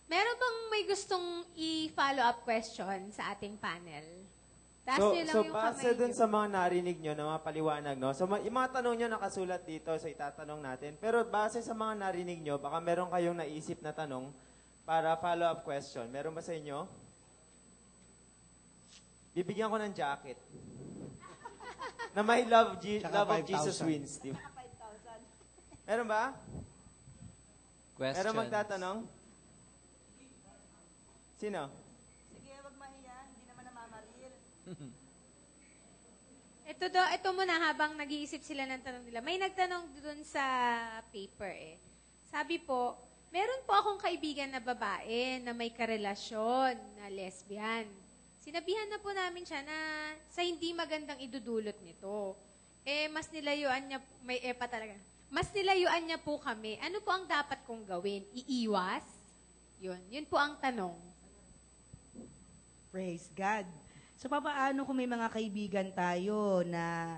Meron bang may gustong i-follow up question sa ating panel? Taas So, niyo lang so yung base kamay dun niyo. sa mga narinig nyo na mga paliwanag, no? So, yung mga tanong nyo nakasulat dito, so itatanong natin. Pero base sa mga narinig nyo, baka meron kayong naisip na tanong para follow-up question. Meron ba sa inyo? Bibigyan ko ng jacket. Na may love of Jesus wins, di ba? Meron ba? Questions. Meron magtatanong? Sino? Sige, wag mahiya. Hindi naman namamaril. Ito muna habang nag-iisip sila ng tanong nila. May nagtanong dun sa paper eh. Sabi po, meron po akong kaibigan na babae na may karelasyon na lesbian. Sinabihan na po namin siya na sa hindi magandang idudulot nito. Mas nilayuan niya, may pa talaga. Mas nilayuan niya po kami. Ano po ang dapat kong gawin? Iiwas? Yun po ang tanong. Praise God. So, papaano kung may mga kaibigan tayo na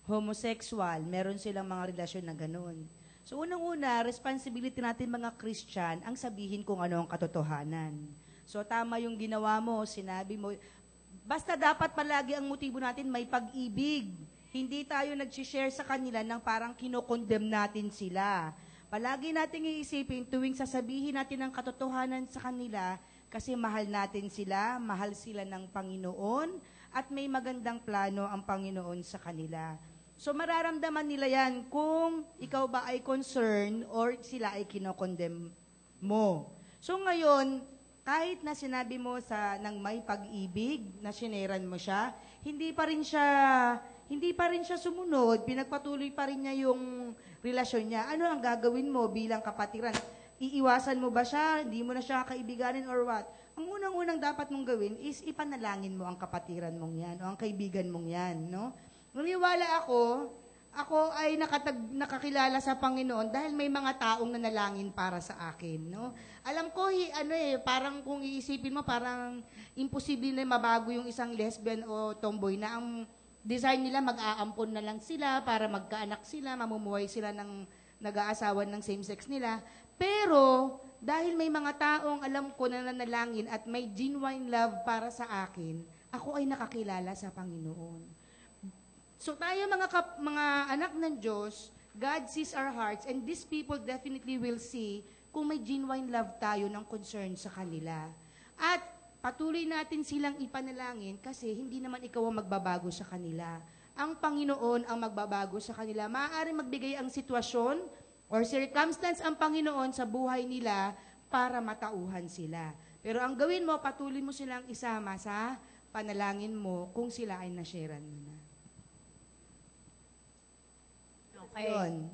homosexual, meron silang mga relasyon na ganun? So, unang-una, responsibility natin mga Christian ang sabihin kung ano ang katotohanan. So, tama yung ginawa mo, sinabi mo. Basta dapat palagi ang motibo natin may pag-ibig. Hindi tayo nag-share sa kanila ng parang kinokondem natin sila. Palagi nating iisipin tuwing sasabihin natin ang katotohanan sa kanila kasi mahal natin sila, mahal sila ng Panginoon, at may magandang plano ang Panginoon sa kanila. So mararamdaman nila yan kung ikaw ba ay concerned or sila ay kinokondem mo. So ngayon, kahit na sinabi mo ng may pag-ibig, na sineran mo siya, hindi pa rin siya sumunod, pinagpatuloy pa rin niya yung relasyon niya. Ano ang gagawin mo bilang kapatiran? Iiwasan mo ba siya? Hindi mo na siya kaibiganin or what? Ang unang-unang dapat mong gawin is ipanalangin mo ang kapatiran mong yan o ang kaibigan mong yan, no? Naniwala ako ay nakakilala sa Panginoon dahil may mga taong nanalangin para sa akin, no? Alam ko, parang kung iisipin mo, parang imposible na mabago yung isang lesbian o tomboy na ang design nila mag-aampon na lang sila para magkaanak sila, mamumuhay sila ng nag-aasawan ng same-sex nila. Pero, dahil may mga taong alam ko na nanalangin at may genuine love para sa akin, ako ay nakakilala sa Panginoon. So tayo mga anak ng Diyos, God sees our hearts and these people definitely will see kung may genuine love tayo ng concern sa kanila. At patuloy natin silang ipanalangin kasi hindi naman ikaw ang magbabago sa kanila. Ang Panginoon ang magbabago sa kanila. Maaaring magbigay ang sitwasyon or circumstance ang Panginoon sa buhay nila para matauhan sila. Pero ang gawin mo, patuloy mo silang isama sa panalangin mo kung sila ay nasharean mo na. Okay. Yun.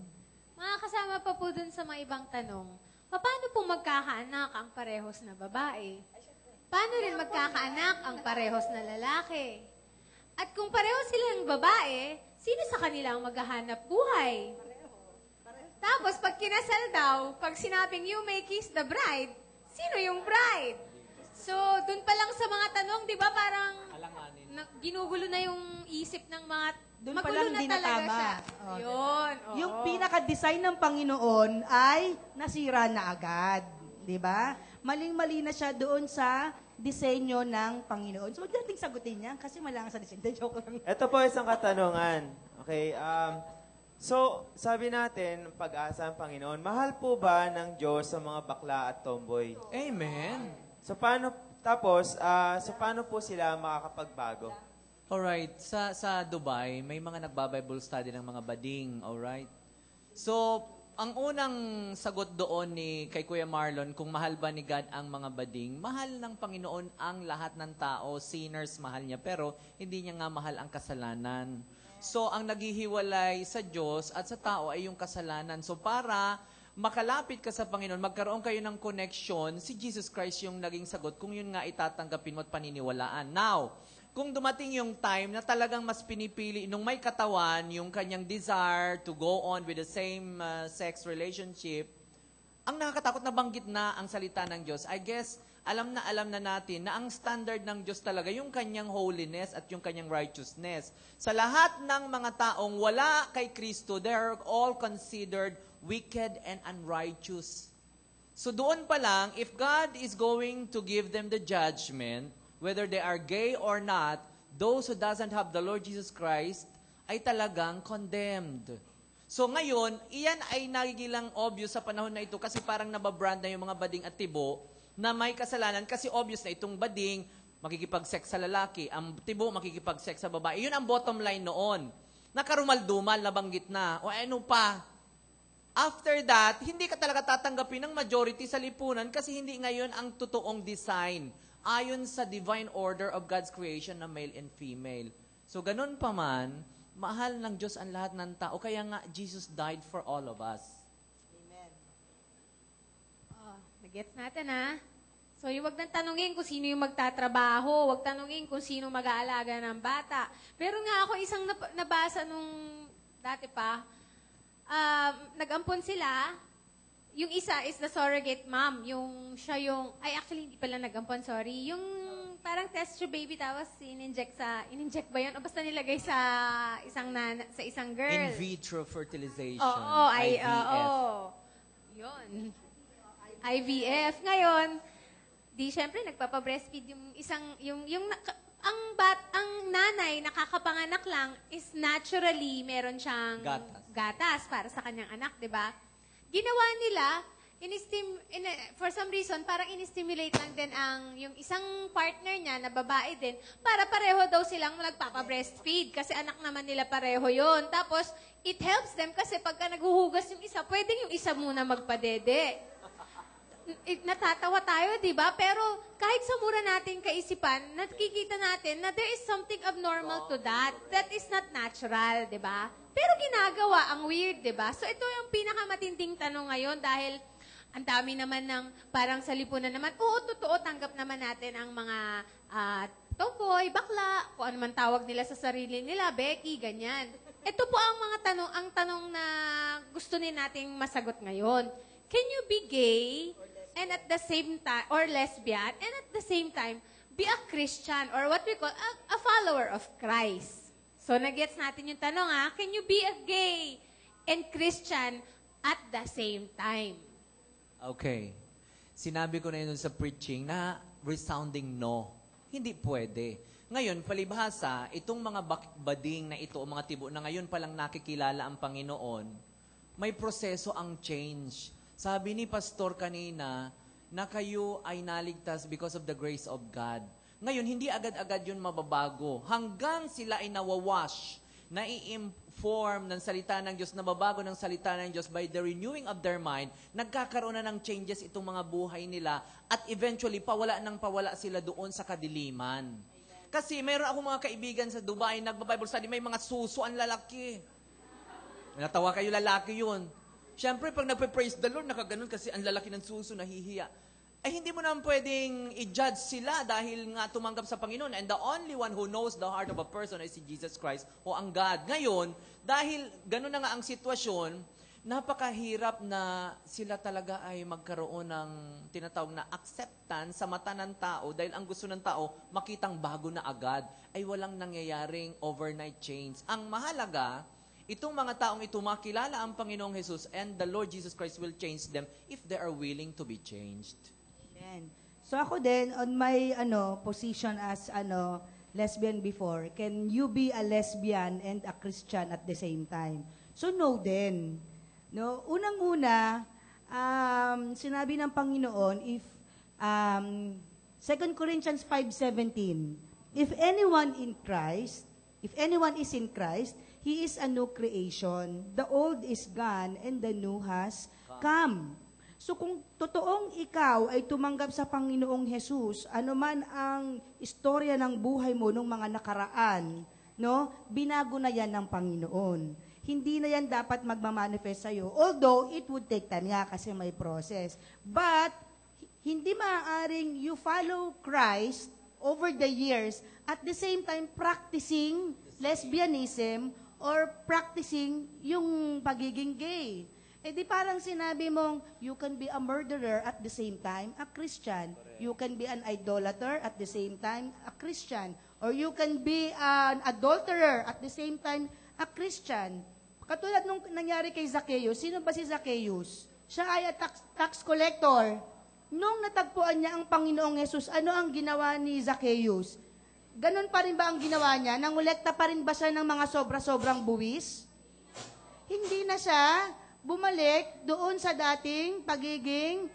Mga kasama pa po dun sa mga ibang tanong, paano po magkakaanak ang parehos na babae? Paano rin magkakaanak ang parehos na lalaki? At kung pareho silang babae, sino sa kanila ang maghahanap buhay? Tapos, pag kinasal daw, pag sinabing you may kiss the bride, sino yung bride? So, dun pa lang sa mga tanong, di ba, parang ginugulo na yung isip ng mga, Doon pa magulo lang na hindi na talaga tama. siya. Oh, Yun, oo. Yung pinaka-design ng Panginoon ay nasira na agad. Di ba? Maling-mali na siya doon sa disenyo ng Panginoon. So, huwag nating sagutin yan kasi malangan sa disenyo. Joke lang. Ito po isang katanungan. Okay, so, sabi natin, pag-asa ang Panginoon, mahal po ba ng Diyos sa mga bakla at tomboy? Amen. So, paano po sila makakapagbago? Alright, sa Dubai, may mga nagba-Bible study ng mga bading, alright? So, ang unang sagot doon kay Kuya Marlon, kung mahal ba ni God ang mga bading, mahal ng Panginoon ang lahat ng tao, sinners, mahal niya, pero hindi niya nga mahal ang kasalanan. So, ang naghihiwalay sa Diyos at sa tao ay yung kasalanan. So, para makalapit ka sa Panginoon, magkaroon kayo ng connection, si Jesus Christ yung naging sagot kung yun nga itatanggapin mo at paniniwalaan. Now, kung dumating yung time na talagang mas pinipili nung may katawan, yung kanyang desire to go on with the same sex relationship, ang nakakatakot na banggit na ang salita ng Diyos. I guess, alam na natin na ang standard ng Diyos talaga yung kanyang holiness at yung kanyang righteousness. Sa lahat ng mga taong wala kay Kristo, they are all considered wicked and unrighteous. So doon pa lang, if God is going to give them the judgment, whether they are gay or not, those who doesn't have the Lord Jesus Christ ay talagang condemned. So ngayon, iyan ay nagigilang obvious sa panahon na ito kasi parang nababrand na yung mga bading at tibo na may kasalanan kasi obvious na itong bading makikipag-sex sa lalaki, ang tibo makikipag-sex sa babae. Yun ang bottom line noon. Nakarumal-dumal, nabanggit na. O ano pa? After that, hindi ka talaga tatanggapin ng majority sa lipunan kasi hindi ngayon ang totoong design ayon sa divine order of God's creation na male and female. So ganun pa man, mahal ng Diyos ang lahat ng tao. Kaya nga, Jesus died for all of us. Oh, nagets natin ha? So, wag nang tanungin kung sino yung magtatrabaho, wag tanungin kung sino mag-aalaga ng bata. Pero nga ako isang nabasa nung dati pa, nag-ampon sila, yung isa is the surrogate mom, actually hindi pala nag-ampon, sorry, yung parang test tube baby tapos in-inject ba yun? O basta nilagay sa isang girl. In vitro fertilization. Oo, IVF. Yun. IVF. Ngayon, syempre nagpapa-breastfeed ang nanay nakakapanganak lang is naturally meron siyang gatas para sa kanyang anak, 'di ba? Ginawa nila for some reason parang in-stimulate lang din yung isang partner niya na babae din para pareho daw silang nagpapa-breastfeed kasi anak naman nila pareho 'yon. Tapos it helps them kasi pagka naghuhugas yung isa, pwedeng yung isa muna magpadede. Natatawa tayo, di ba? Pero kahit sa mura nating kaisipan, nakikita natin na there is something abnormal to that. That is not natural, di ba? Pero ginagawa, ang weird, di ba? So ito yung pinakamatinding tanong ngayon dahil ang dami naman ng parang sa lipunan naman, oo, totoo, tanggap naman natin ang mga tomboy, bakla, kung ano man tawag nila sa sarili nila, Becky, ganyan. Ito po ang mga tanong na gusto nating masagot ngayon. Can you be gay and at the same time, or lesbian, and at the same time, be a Christian, or what we call a follower of Christ? So, nag-gets natin yung tanong can you be a gay and Christian at the same time? Okay. Sinabi ko na yun sa preaching na resounding no. Hindi pwede. Ngayon, palibhasa, itong mga bading na ito, o mga tibo na ngayon palang nakikilala ang Panginoon, may proseso ang change. Sabi ni Pastor kanina na kayo ay naligtas because of the grace of God. Ngayon, hindi agad-agad yun mababago. Hanggang sila ay nawawash, nai-inform ng salita ng Diyos, nababago ng salita ng Diyos by the renewing of their mind, nagkakaroon na ng changes itong mga buhay nila at eventually pawala sila doon sa kadiliman. Kasi mayroon akong mga kaibigan sa Dubai, nagba-Bible study, may mga suso ang lalaki. Natawa kayo, lalaki yun. Siyempre, pag nagpe-praise the Lord, nakaganon kasi ang lalaki ng suso, nahihiya. Ay, hindi mo naman pwedeng i-judge sila dahil nga tumanggap sa Panginoon. And the only one who knows the heart of a person is si Jesus Christ o ang God. Ngayon, dahil ganon na nga ang sitwasyon, napakahirap na sila talaga ay magkaroon ng tinatawag na acceptance sa mata ng tao dahil ang gusto ng tao, makitang bago na agad. Ay walang nangyayaring overnight change. Ang mahalaga, itong mga taong ito makilala ang Panginoong Jesus and the Lord Jesus Christ will change them if they are willing to be changed. Amen. So ako din, on my position as lesbian before, can you be a lesbian and a Christian at the same time? So no din. No, unang-una, sinabi ng Panginoon, if 2 Corinthians 5:17, if anyone is in Christ, he is a new creation. The old is gone and the new has come. So kung totoong ikaw ay tumanggap sa Panginoong Jesus, anuman ang istorya ng buhay mo nung mga nakaraan, no, binago na yan ng Panginoon. Hindi na yan dapat magmamanifest sa'yo. Although, it would take time nga kasi may process. But, hindi maaaring you follow Christ over the years at the same time practicing lesbianism or practicing yung pagiging gay. Eh di parang sinabi mong, you can be a murderer at the same time, a Christian. You can be an idolater at the same time, a Christian. Or you can be an adulterer at the same time, a Christian. Katulad nung nangyari kay Zacchaeus, sino ba si Zacchaeus? Siya ay tax collector. Nung natagpuan niya ang Panginoong Yesus, ano ang ginawa ni Zacchaeus? Ganon pa rin ba ang ginawa niya? Nangolekta pa rin ba siya ng mga sobra-sobrang buwis? Hindi na siya bumalik doon sa dating pagiging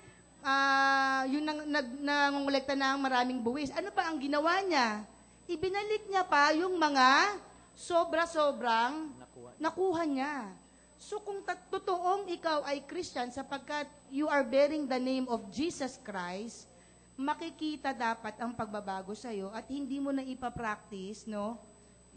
yung nangongolekta ng maraming buwis. Ano pa ang ginawa niya? Ibinalik niya pa yung mga sobra-sobrang nakuha niya. So kung totoong ikaw ay Christian sapagkat you are bearing the name of Jesus Christ, makikita dapat ang pagbabago sa iyo at hindi mo na ipapractice, no?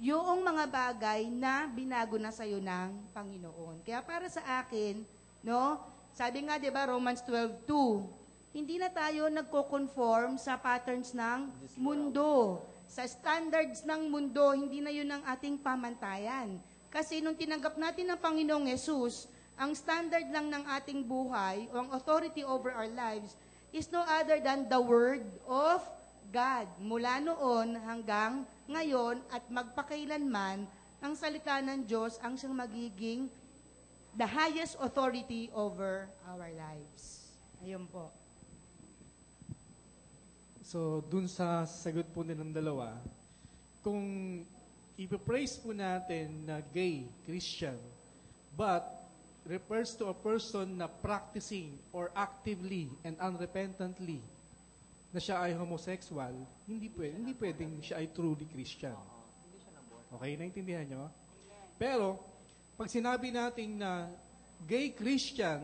Yung mga bagay na binago na sa iyo ng Panginoon. Kaya para sa akin, no? Sabi nga, 'di ba, Romans 12:2, hindi na tayo nagko-conform sa patterns ng mundo. Sa standards ng mundo, hindi na 'yun ang ating pamantayan. Kasi nung tinanggap natin ng Panginoong Yesus, ang standard lang ng ating buhay o ang authority over our lives is no other than the Word of God. Mula noon hanggang ngayon at magpakailanman, ang salita ng Diyos ang siyang magiging the highest authority over our lives. Ayun po. So, dun sa sagot po nilang dalawa, kung ipapraise po natin na gay, Christian, but refers to a person na practicing or actively and unrepentantly na siya ay homosexual, hindi pwedeng siya ay truly Christian. Okay, naintindihan nyo? Pero, pag sinabi natin na gay Christian,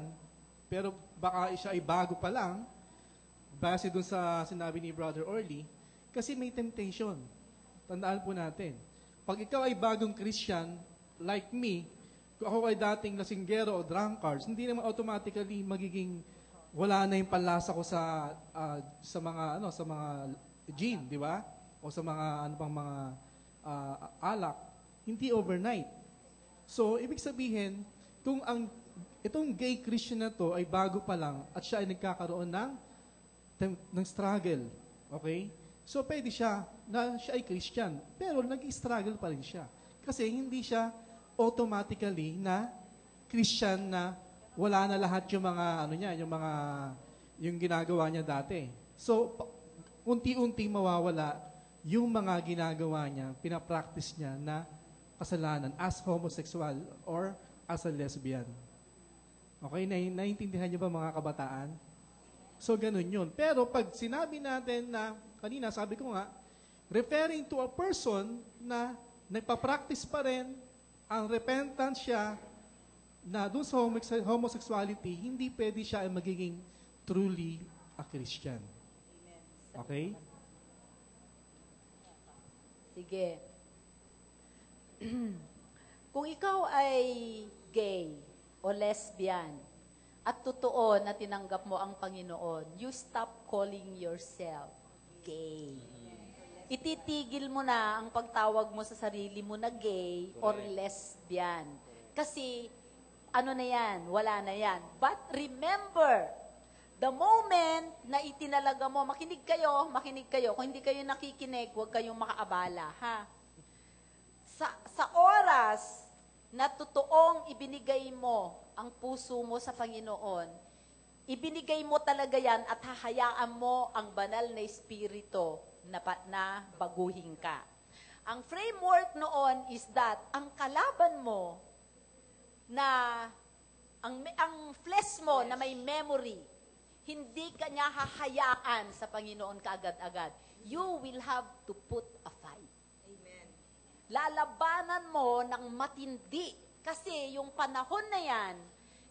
pero baka siya ay bago pa lang, base dun sa sinabi ni Brother Orly, kasi may temptation. Tandaan po natin. Pag ikaw ay bagong Christian, like me, kung ako ay dating lasinggero o drunkards, hindi naman automatically magiging wala na yung panlasa ko sa mga gin, di ba? O sa mga alak. Hindi overnight. So, ibig sabihin, kung itong gay Christian na to ay bago pa lang at siya ay nagkakaroon ng struggle, okay? So, pwede siya ay Christian, pero nag-struggle pa rin siya. Kasi hindi siya automatically na Christian na wala na lahat yung mga yung ginagawa niya dati. So unti-unti mawawala yung mga ginagawa niya, pinapractice niya na kasalanan as homosexual or as a lesbian. Okay, naiintindihan niyo ba mga kabataan? So ganun yun. Pero pag sinabi natin na kanina sabi ko nga referring to a person na nagpa-practice pa rin, ang repentant siya, na doon sa homosexuality, hindi pwede siya ay magiging truly a Christian. Okay? Sige. Kung ikaw ay gay o lesbian at totoo na tinanggap mo ang Panginoon, you stop calling yourself gay. Ititigil mo na ang pagtawag mo sa sarili mo na gay or lesbian. Kasi, ano na yan? Wala na yan. But remember, the moment na itinalaga mo, makinig kayo. Kung hindi kayo nakikinig, huwag kayong makaabala, ha? Sa oras na totoong ibinigay mo ang puso mo sa Panginoon, ibinigay mo talaga yan at hahayaan mo ang banal na Espiritu na baguhin ka. Ang framework noon is that ang kalaban mo na ang flesh mo na may memory, hindi ka niya hahayaan sa Panginoon kaagad-agad. You will have to put a fight. Amen. Lalabanan mo ng matindi kasi yung panahon na yan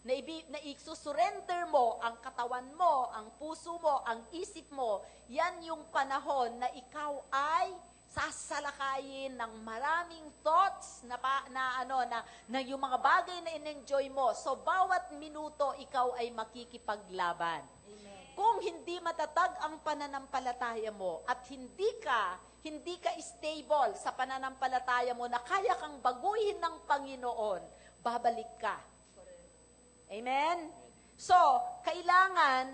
na isusurrender mo ang katawan mo, ang puso mo, ang isip mo, yan yung panahon na ikaw ay sasalakayin ng maraming thoughts na yung mga bagay na in-enjoy mo. So, bawat minuto, ikaw ay makikipaglaban. Amen. Kung hindi matatag ang pananampalataya mo at hindi ka stable sa pananampalataya mo na kaya kang baguhin ng Panginoon, babalik ka. Amen? So, kailangan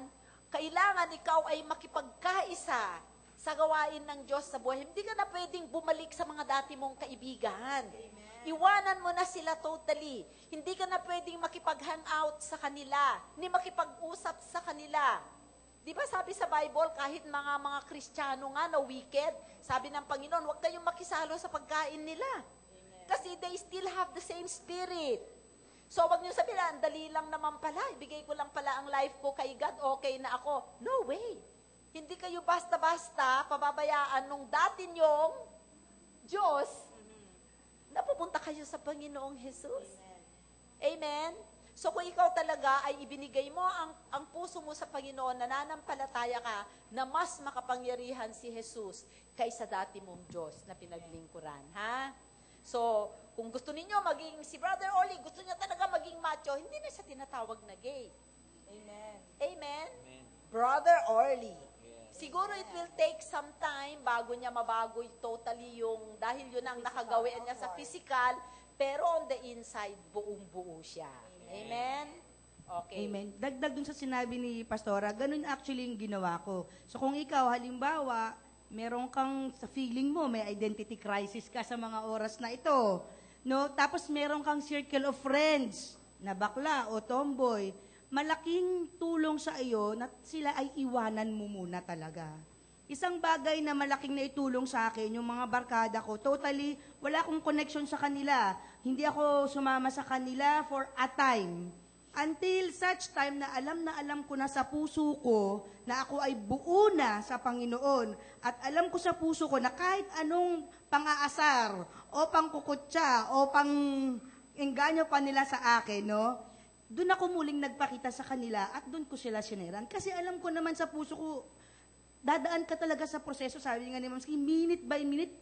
ikaw ay makipagkaisa sa gawain ng Diyos sa buhay. Hindi ka na pwedeng bumalik sa mga dati mong kaibigan. Amen. Iwanan mo na sila totally. Hindi ka na pwedeng makipag-hangout sa kanila, hindi makipag-usap sa kanila. Di ba sabi sa Bible, kahit mga Kristiyano nga na wicked, sabi ng Panginoon, huwag kayong makisalo sa pagkain nila. Kasi they still have the same spirit. So, wag niyo sabihin, ang dali lang naman pala, ibigay ko lang pala ang life ko kay God, okay na ako. No way. Hindi kayo basta-basta pababayaan nung dati niyong Diyos na pupunta kayo sa Panginoong Jesus. Amen? So, kung ikaw talaga ay ibinigay mo ang puso mo sa Panginoon, nananampalataya ka na mas makapangyarihan si Jesus kaysa dati mong Diyos na pinaglingkuran. Ha? So, kung gusto ninyo maging, si Brother Oli, gusto niya talaga maging macho, hindi na siya tinatawag na gay. Amen. Amen? Brother Orly. Siguro it will take some time bago niya mabago totally yung, dahil yun ang nakagawian niya sa physical, pero on the inside, buong-buo siya. Amen? Okay. Amen. Dagdag dun sa sinabi ni Pastora, ganun actually yung ginawa ko. So kung ikaw, halimbawa, meron kang sa feeling mo, may identity crisis ka sa mga oras na ito, no? Tapos meron kang circle of friends na bakla o tomboy, malaking tulong sa iyo na sila ay iwanan mo muna talaga. Isang bagay na malaking naitulong sa akin, yung mga barkada ko, totally, wala akong connection sa kanila. Hindi ako sumama sa kanila for a time. Until such time na alam ko na sa puso ko na ako ay buo na sa Panginoon. At alam ko sa puso ko na kahit anong pang-aasar o pangkukutsa o pang-engganyo pa nila sa akin, no? Doon ako muling nagpakita sa kanila at doon ko sila sineran. Kasi alam ko naman sa puso ko, dadaan ka talaga sa proseso, sabi nga ni Ma'am Ski, minute by minute,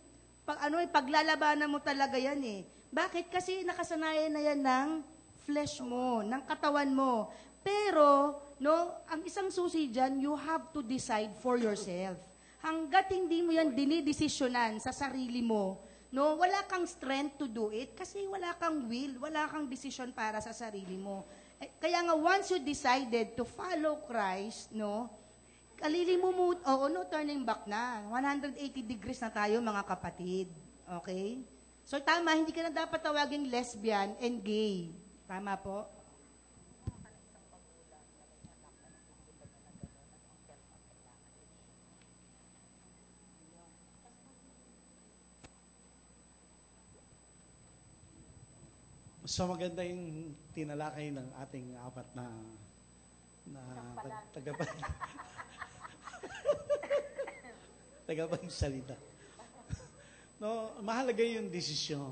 paglalabanan mo talaga yan eh. Bakit? Kasi nakasanayan na yan ng flesh mo, ng katawan mo. Pero, no, ang isang susi dyan, you have to decide for yourself. Hanggat hindi mo yan dinidesisyonan sa sarili mo, no, wala kang strength to do it kasi wala kang will, wala kang decision para sa sarili mo. Kaya nga, once you decided to follow Christ, no, no turning back na. 180 degrees na tayo, mga kapatid. Okay? So, tama, hindi ka na dapat tawaging lesbian and gay. Tama po? So maganda yung tinalakay ng ating apat na tagapagsalita. No, mahalaga yung desisyon.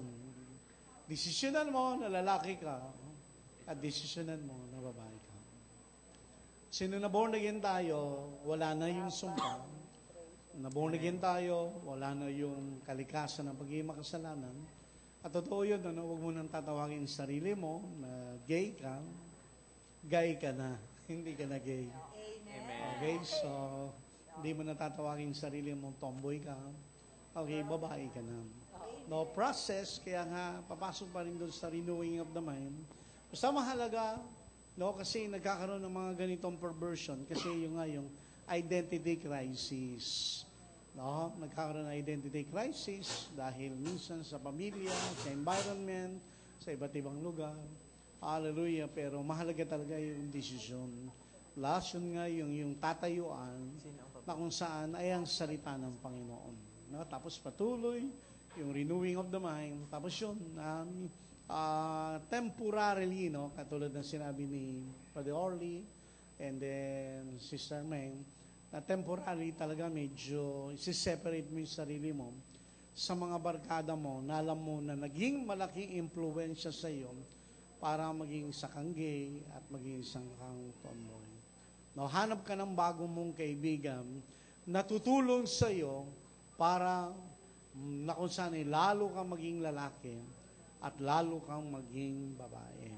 Desisyonan mo na lalaki ka at desisyonan mo na babae ka. Sino na born again tayo, wala na yung sumpa. Na born again tayo, wala na yung kalikasan ng pagiging makasalanan. At totoo yun, huwag mo nang tatawagin sa sarili mo na gay ka na, hindi ka na gay. Amen. Okay, so, hindi mo na tatawagin sa sarili mo tomboy ka. Okay, babae ka na. No, process, kaya nga, papasok pa rin doon sa renewing of the mind. Basta mahalaga, no, kasi nagkakaroon ng mga ganitong perversion, kasi yung identity crisis. No, nagkakaroon ng identity crisis dahil minsan sa pamilya, sa environment, sa iba't ibang lugar. Hallelujah, pero mahalaga talaga yung decision. Last yun nga yung tatayuan na kung saan ay ang salita ng Panginoon. No, tapos patuloy yung renewing of the mind. Tapos yun, temporarily, no, katulad ng sinabi ni Brother Orly and then Sister Meng, na temporary talaga medyo isi-separate mo yung sarili mo sa mga barkada mo na alam mo na naging malaking impluensya sa iyo para maging isa kang gay at maging isang kang tomboy. No, hanap ka ng bagong mong kaibigan na tutulong sa iyo para na kung saan lalo kang maging lalaki at lalo kang maging babae.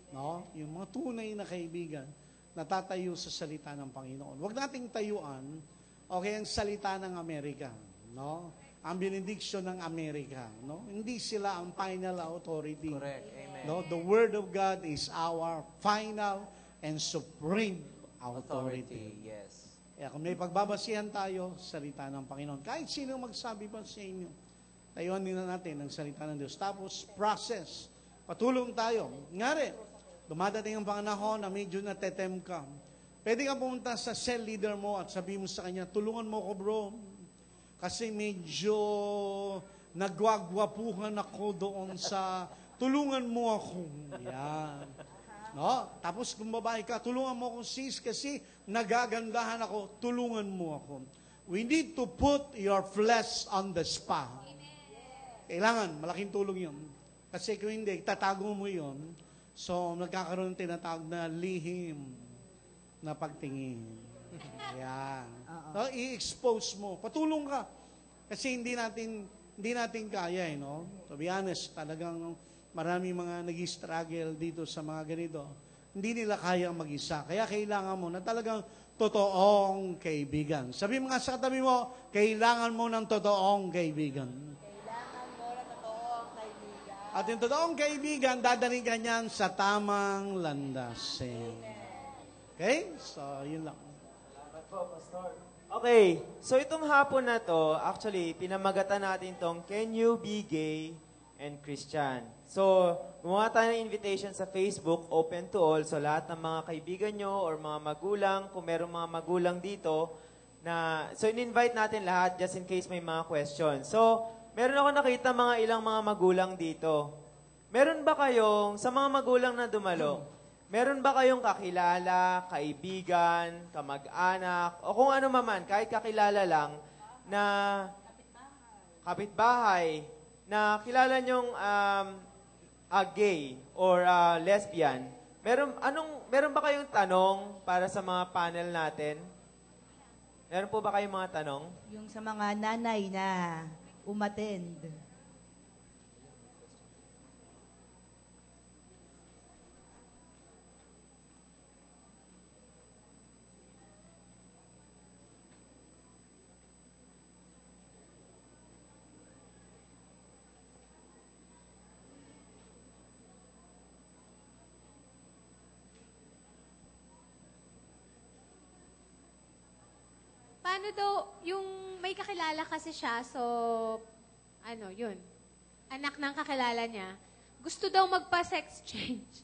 No? Yung mga tunay na kaibigan natatayo sa salita ng Panginoon. Huwag nating tayuan, okay, ang salita ng Amerika, no? Ang benediction ng Amerika, no? Hindi sila ang final authority. Correct. Amen. No? The Word of God is our final and supreme authority. Yes. Kaya kung may pagbabasihan tayo, salita ng Panginoon. Kahit sino magsabi pa sa inyo, tayuan din natin ang salita ng Diyos. Tapos, process. Patulong tayo. Ngari, dumadating ang panahon na medyo natetem ka. Pwede kang pumunta sa cell leader mo at sabihin mo sa kanya, tulungan mo ko bro. Kasi medyo nagwagwapuhan ako doon sa tulungan mo ako. Yan. No? Tapos kung babae ka, tulungan mo ako sis kasi nagagandahan ako, tulungan mo ako. We need to put your flesh on the spa. Kailangan, malaking tulong yun. Kasi kung hindi, tatago mo yun. So, nagkakaroon tinatawag na lihim na pagtingin. Yan. No, i-expose mo. Patulong ka. Kasi hindi natin kaya, no? To be honest, talagang marami mga nag-struggle dito sa mga ganito. Hindi nila kaya mag-isa. Kaya kailangan mo na talagang totoong kaibigan. Sabi mga sa katabi mo, kailangan mo ng totoong kaibigan. At yung totoong kaibigan, dadaling ka niyan sa tamang landasin. Okay? So, yun lang. Salamat po, Pastor. Okay, so itong hapon na to, actually, pinamagatan natin tong Can You Be Gay and Christian? So, gumawa tayo ng invitation sa Facebook, open to all. So, lahat ng mga kaibigan nyo or mga magulang, kung merong mga magulang dito, so in-invite natin lahat just in case may mga questions. So, meron ako nakita ilang mga magulang dito. Meron ba kayong, sa mga magulang na dumalo, meron ba kayong kakilala, kaibigan, kamag-anak, o kung ano maman, kahit kakilala lang, na kapitbahay, na kilala nyong gay or lesbian? Meron ba kayong tanong para sa mga panel natin? Meron po ba kayong mga tanong? Yung sa mga nanay na umattend. Paano daw, yung may kakilala kasi siya, so, yun. Anak ng kakilala niya, gusto daw magpa-sex change.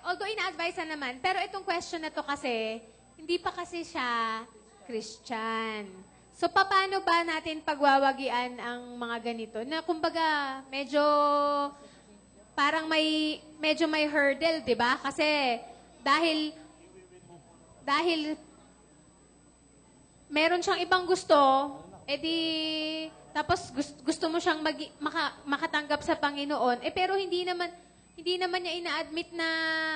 Although ina-advise naman, pero itong question na to kasi, hindi pa kasi siya Christian. So, paano ba natin pagwawagian ang mga ganito? Na kumbaga, parang medyo may hurdle, di ba? Kasi, dahil meron siyang ibang gusto, tapos gusto mo siyang makatanggap sa Panginoon, pero hindi naman niya ina-admit na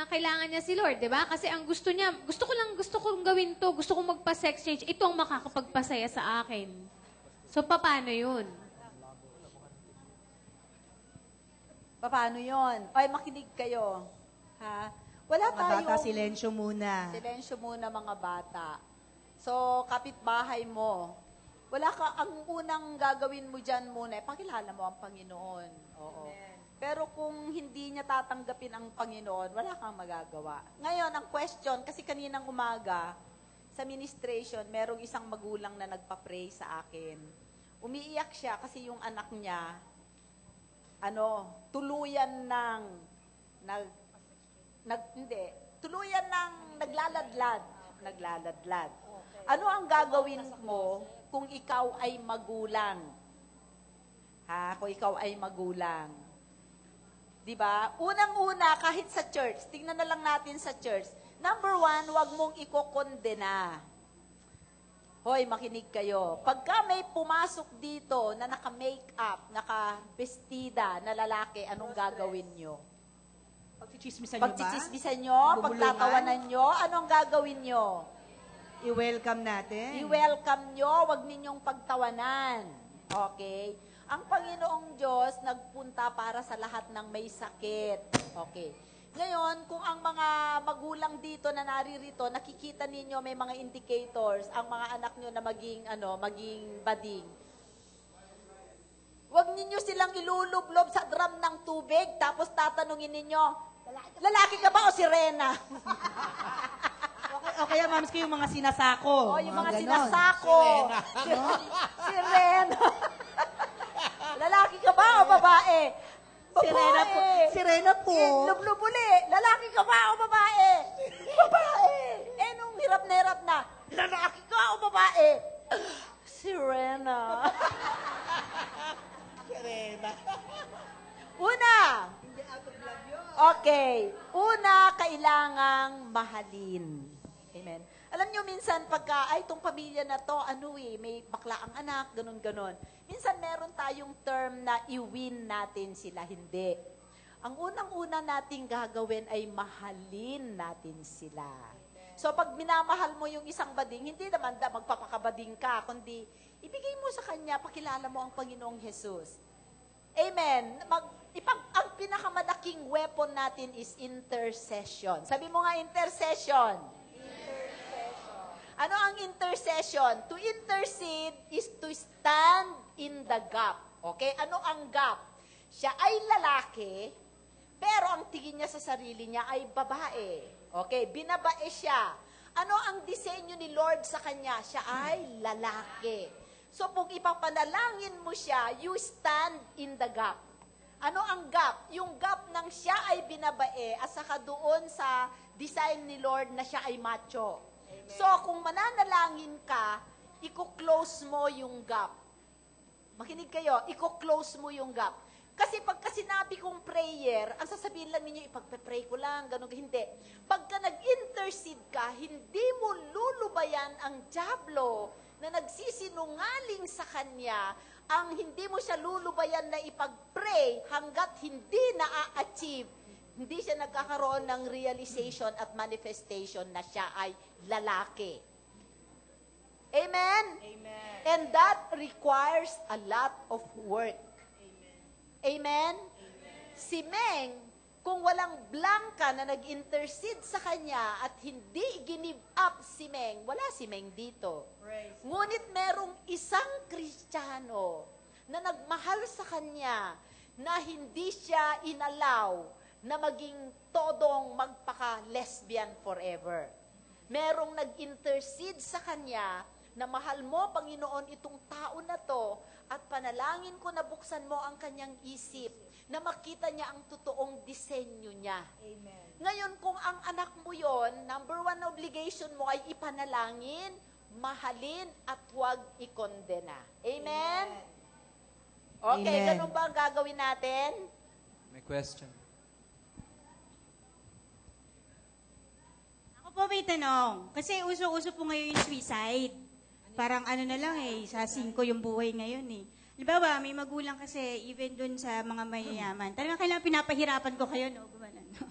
kailangan niya si Lord, di ba? Kasi ang gusto niya, gusto kong gawin to, gusto kong magpa-sex change, ito ang makakapagpasaya sa akin. So, paano yun? Paano yun? Ay, makinig kayo. Ha? Wala Mga tayong... bata, silensyo muna. Silensyo muna, mga bata. So, kapitbahay mo, ang unang gagawin mo dyan muna, pakilala mo ang Panginoon. Oo. Pero kung hindi niya tatanggapin ang Panginoon, wala kang magagawa. Ngayon, ang question, kasi kaninang umaga, sa ministration, merong isang magulang na nagpa-pray sa akin. Umiiyak siya kasi yung anak niya, tuluyan ng naglaladlad. Ano ang gagawin mo kung ikaw ay magulang? Kung ikaw ay magulang. 'Di ba? Unang-una, kahit sa church, tingnan na lang natin sa church. Number 1, huwag mong ikokondena. Hoy, makinig kayo. Pagka may pumasok dito na naka-makeup, naka-bestida na lalaki, anong gagawin nyo? Pagchichismisan nyo ba? Pagchichismisan nyo? Bubulungan? Pagtatawanan nyo? Anong gagawin nyo? I-welcome natin. I-welcome nyo, wag ninyong pagtawanan. Okay? Ang Panginoong Diyos nagpunta para sa lahat ng may sakit. Okay. Ngayon, kung ang mga magulang dito na naririto, nakikita ninyo may mga indicators, ang mga anak nyo na maging bading. Huwag ninyo silang ilulublob sa drum ng tubig, tapos tatanungin ninyo, lalaki ka ba o sirena? O kaya, mams, yung mga sinasako. O, yung mga ganon. sinasako. Sirena. Lalaki ka ba o babae? Sirena po. Sirena po. Lublubuli. Lalaki ka ba o babae? Babae. Nung hirap na, lalaki ka o babae? Sirena. Una. Okay. Una, kailangang mahalin. Amen. Alam nyo, minsan pagka, ay, itong pamilya na to, may bakla ang anak, ganun-ganon. Minsan meron tayong term na i-win natin sila, hindi. Ang unang-una nating gagawin ay mahalin natin sila. So pag minamahal mo yung isang bading, hindi naman magpapakabading ka, kundi ibigay mo sa kanya, pakilala mo ang Panginoong Jesus. Amen. Ang pinakamalaking weapon natin is intercession. Sabi mo nga, intercession. Ano ang intercession? To intercede is to stand in the gap. Okay? Ano ang gap? Siya ay lalaki, pero ang tingin niya sa sarili niya ay babae. Okay? Binabae siya. Ano ang disenyo ni Lord sa kanya? Siya ay lalaki. So, kung ipapanalangin mo siya, you stand in the gap. Ano ang gap? Yung gap ng siya ay binabae at saka doon sa design ni Lord na siya ay macho. So, kung mananalangin ka, i-close mo yung gap. Makinig kayo, i-close mo yung gap. Kasi pagka sinabi kong prayer, ang sasabihin lang ninyo, ipagpe-pray ko lang, ganun, hindi. Pagka nag-intercede ka, hindi mo lulubayan ang dyablo na nagsisinungaling sa kanya, ang hindi mo siya lulubayan na ipag-pray hanggat hindi na-achieve, hindi siya nagkakaroon ng realization at manifestation na siya ay lalaki. Amen? Amen. And that requires a lot of work. Amen? Si Meng, kung walang Blanca na nag-intercede sa kanya at hindi give up si Meng, wala si Meng dito. Ngunit merong isang Kristiyano na nagmahal sa kanya na hindi siya inalaw na maging todong magpaka-lesbian forever. Merong nag-intercede sa kanya na mahal mo, Panginoon, itong tao na to at panalangin ko na buksan mo ang kanyang isip na makita niya ang totoong disenyo niya. Amen. Ngayon, kung ang anak mo yon, number one obligation mo ay ipanalangin, mahalin, at huwag ikondena. Amen? Okay, Amen. ganun ba ang gagawin natin? May question. Ako po may tanong. Kasi uso-uso po ngayon yung suicide. Parang ano na lang sa 5 yung buhay ngayon eh. Halimbawa, may magulang kasi even dun sa mga mayayaman. Talagang kailangan pinapahirapan ko kayo, no? Gumanon, no?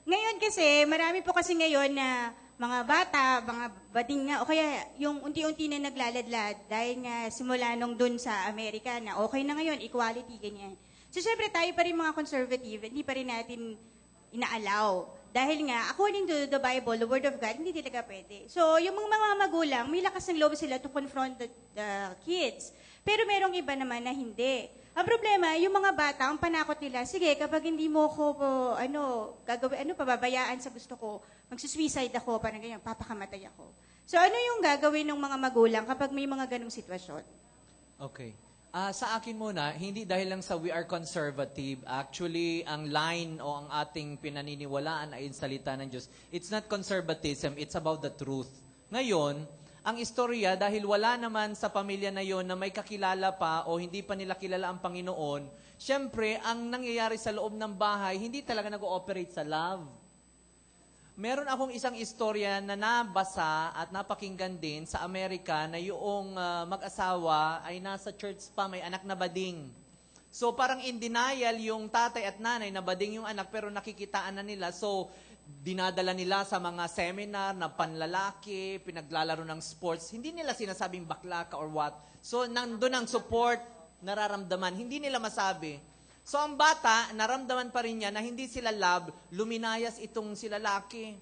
Ngayon kasi, marami po kasi ngayon na mga bata, mga bading nga, o kaya yung unti-unti na naglaladlad dahil nga simula nung dun sa Amerika na okay na ngayon, equality, ganyan. So, syempre tayo pa rin mga conservative, hindi pa rin natin inaalaw. Dahil nga, according to the Bible, the Word of God, hindi talaga pwede. So, yung mga magulang, may lakas ng loob sila to confront the kids. Pero merong iba naman na hindi. Ang problema, yung mga bata, ang panakot nila, sige, kapag hindi mo ko pababayaan sa gusto ko, magsusuicide ako, parang ganyan, papakamatay ako. So, ano yung gagawin ng mga magulang kapag may mga ganong sitwasyon? Okay. Sa akin muna, hindi dahil lang sa we are conservative. Actually, ang line o ang ating pinaniniwalaan ay salita ng Diyos. It's not conservatism, it's about the truth. Ngayon, ang istorya, dahil wala naman sa pamilya na yon na may kakilala pa o hindi pa nila kilala ang Panginoon, syempre, ang nangyayari sa loob ng bahay, hindi talaga nag-ooperate sa love. Meron akong isang istorya na nabasa at napakinggan din sa Amerika na yung mag-asawa ay nasa church pa, may anak na bading. So parang in denial yung tatay at nanay na bading yung anak pero nakikitaan na nila. So dinadala nila sa mga seminar na panlalaki, pinaglalaro ng sports. Hindi nila sinasabing bakla ka or what. So nandun ang support, nararamdaman. Hindi nila masabi. So ang bata, naramdaman pa rin niya na hindi sila love, luminayas itong si lalaki.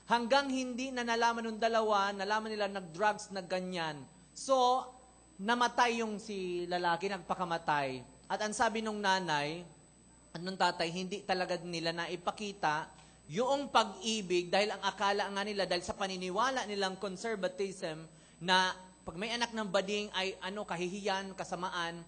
Hanggang hindi na nalaman ng dalawa, nalaman nila nag-drugs na ganyan. So, namatay yung si lalaki, nagpakamatay. At ang sabi nung nanay, at nung tatay, hindi talaga nila na ipakita yung pag-ibig, dahil ang akala nga nila, dahil sa paniniwala nilang conservatism, na pag may anak ng bading ay kahihiyan, kasamaan.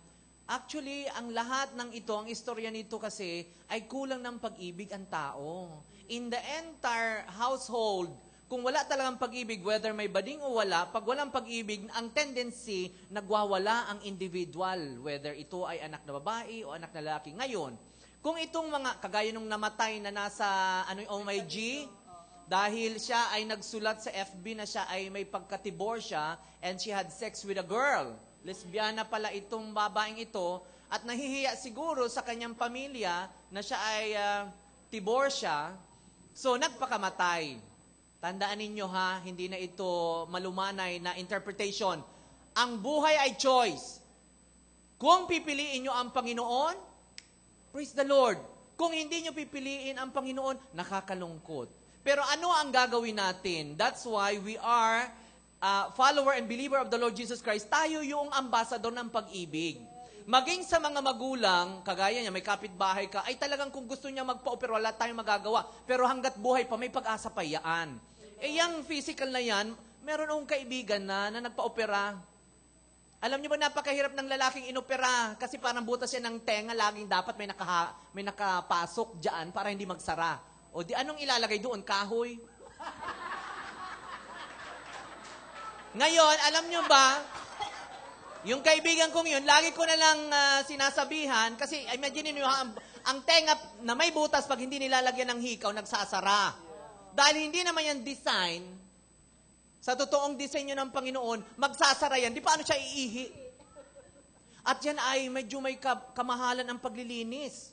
Actually, ang lahat ng ito, ang istorya nito kasi, ay kulang ng pag-ibig ang tao. In the entire household, kung wala talagang pag-ibig, whether may bading o wala, pag walang pag-ibig, ang tendency, nagwawala ang individual, whether ito ay anak na babae o anak na lalaki. Ngayon, kung itong mga, kagaya nung namatay na nasa OMG, dahil siya ay nagsulat sa FB na siya ay may pagkatiborsya and she had sex with a girl. Lesbiana pala itong babaeng ito at nahihiya siguro sa kanyang pamilya na siya ay tiborsya. So, nagpakamatay. Tandaan ninyo ha, hindi na ito malumanay na interpretation. Ang buhay ay choice. Kung pipiliin nyo ang Panginoon, praise the Lord. Kung hindi nyo pipiliin ang Panginoon, nakakalungkot. Pero ano ang gagawin natin? That's why we are follower and believer of the Lord Jesus Christ. Tayo yung ambassador ng pag-ibig. Maging sa mga magulang, kagaya niya, may kapitbahay ka, ay talagang kung gusto niya magpa-opera, wala tayong magagawa. Pero hanggat buhay pa, may pag-asa pa yaan. Yung physical na yan, meron akong kaibigan na nagpa-opera. Alam niyo ba, napakahirap ng lalaking inopera kasi parang butas siya ng tenga, laging dapat may nakapasok dyan para hindi magsara. O di anong ilalagay doon? Kahoy? Ngayon, alam niyo ba, yung kaibigan kong yun, lagi ko na lang sinasabihan, kasi imagine niyo, ang tenga na may butas pag hindi nilalagyan ng hikaw, nagsasara. Dahil hindi naman yan design, sa totoong disenyo ng Panginoon, magsasara yan. Di paano siya iihi? At yan ay medyo may kamahalan ang paglilinis.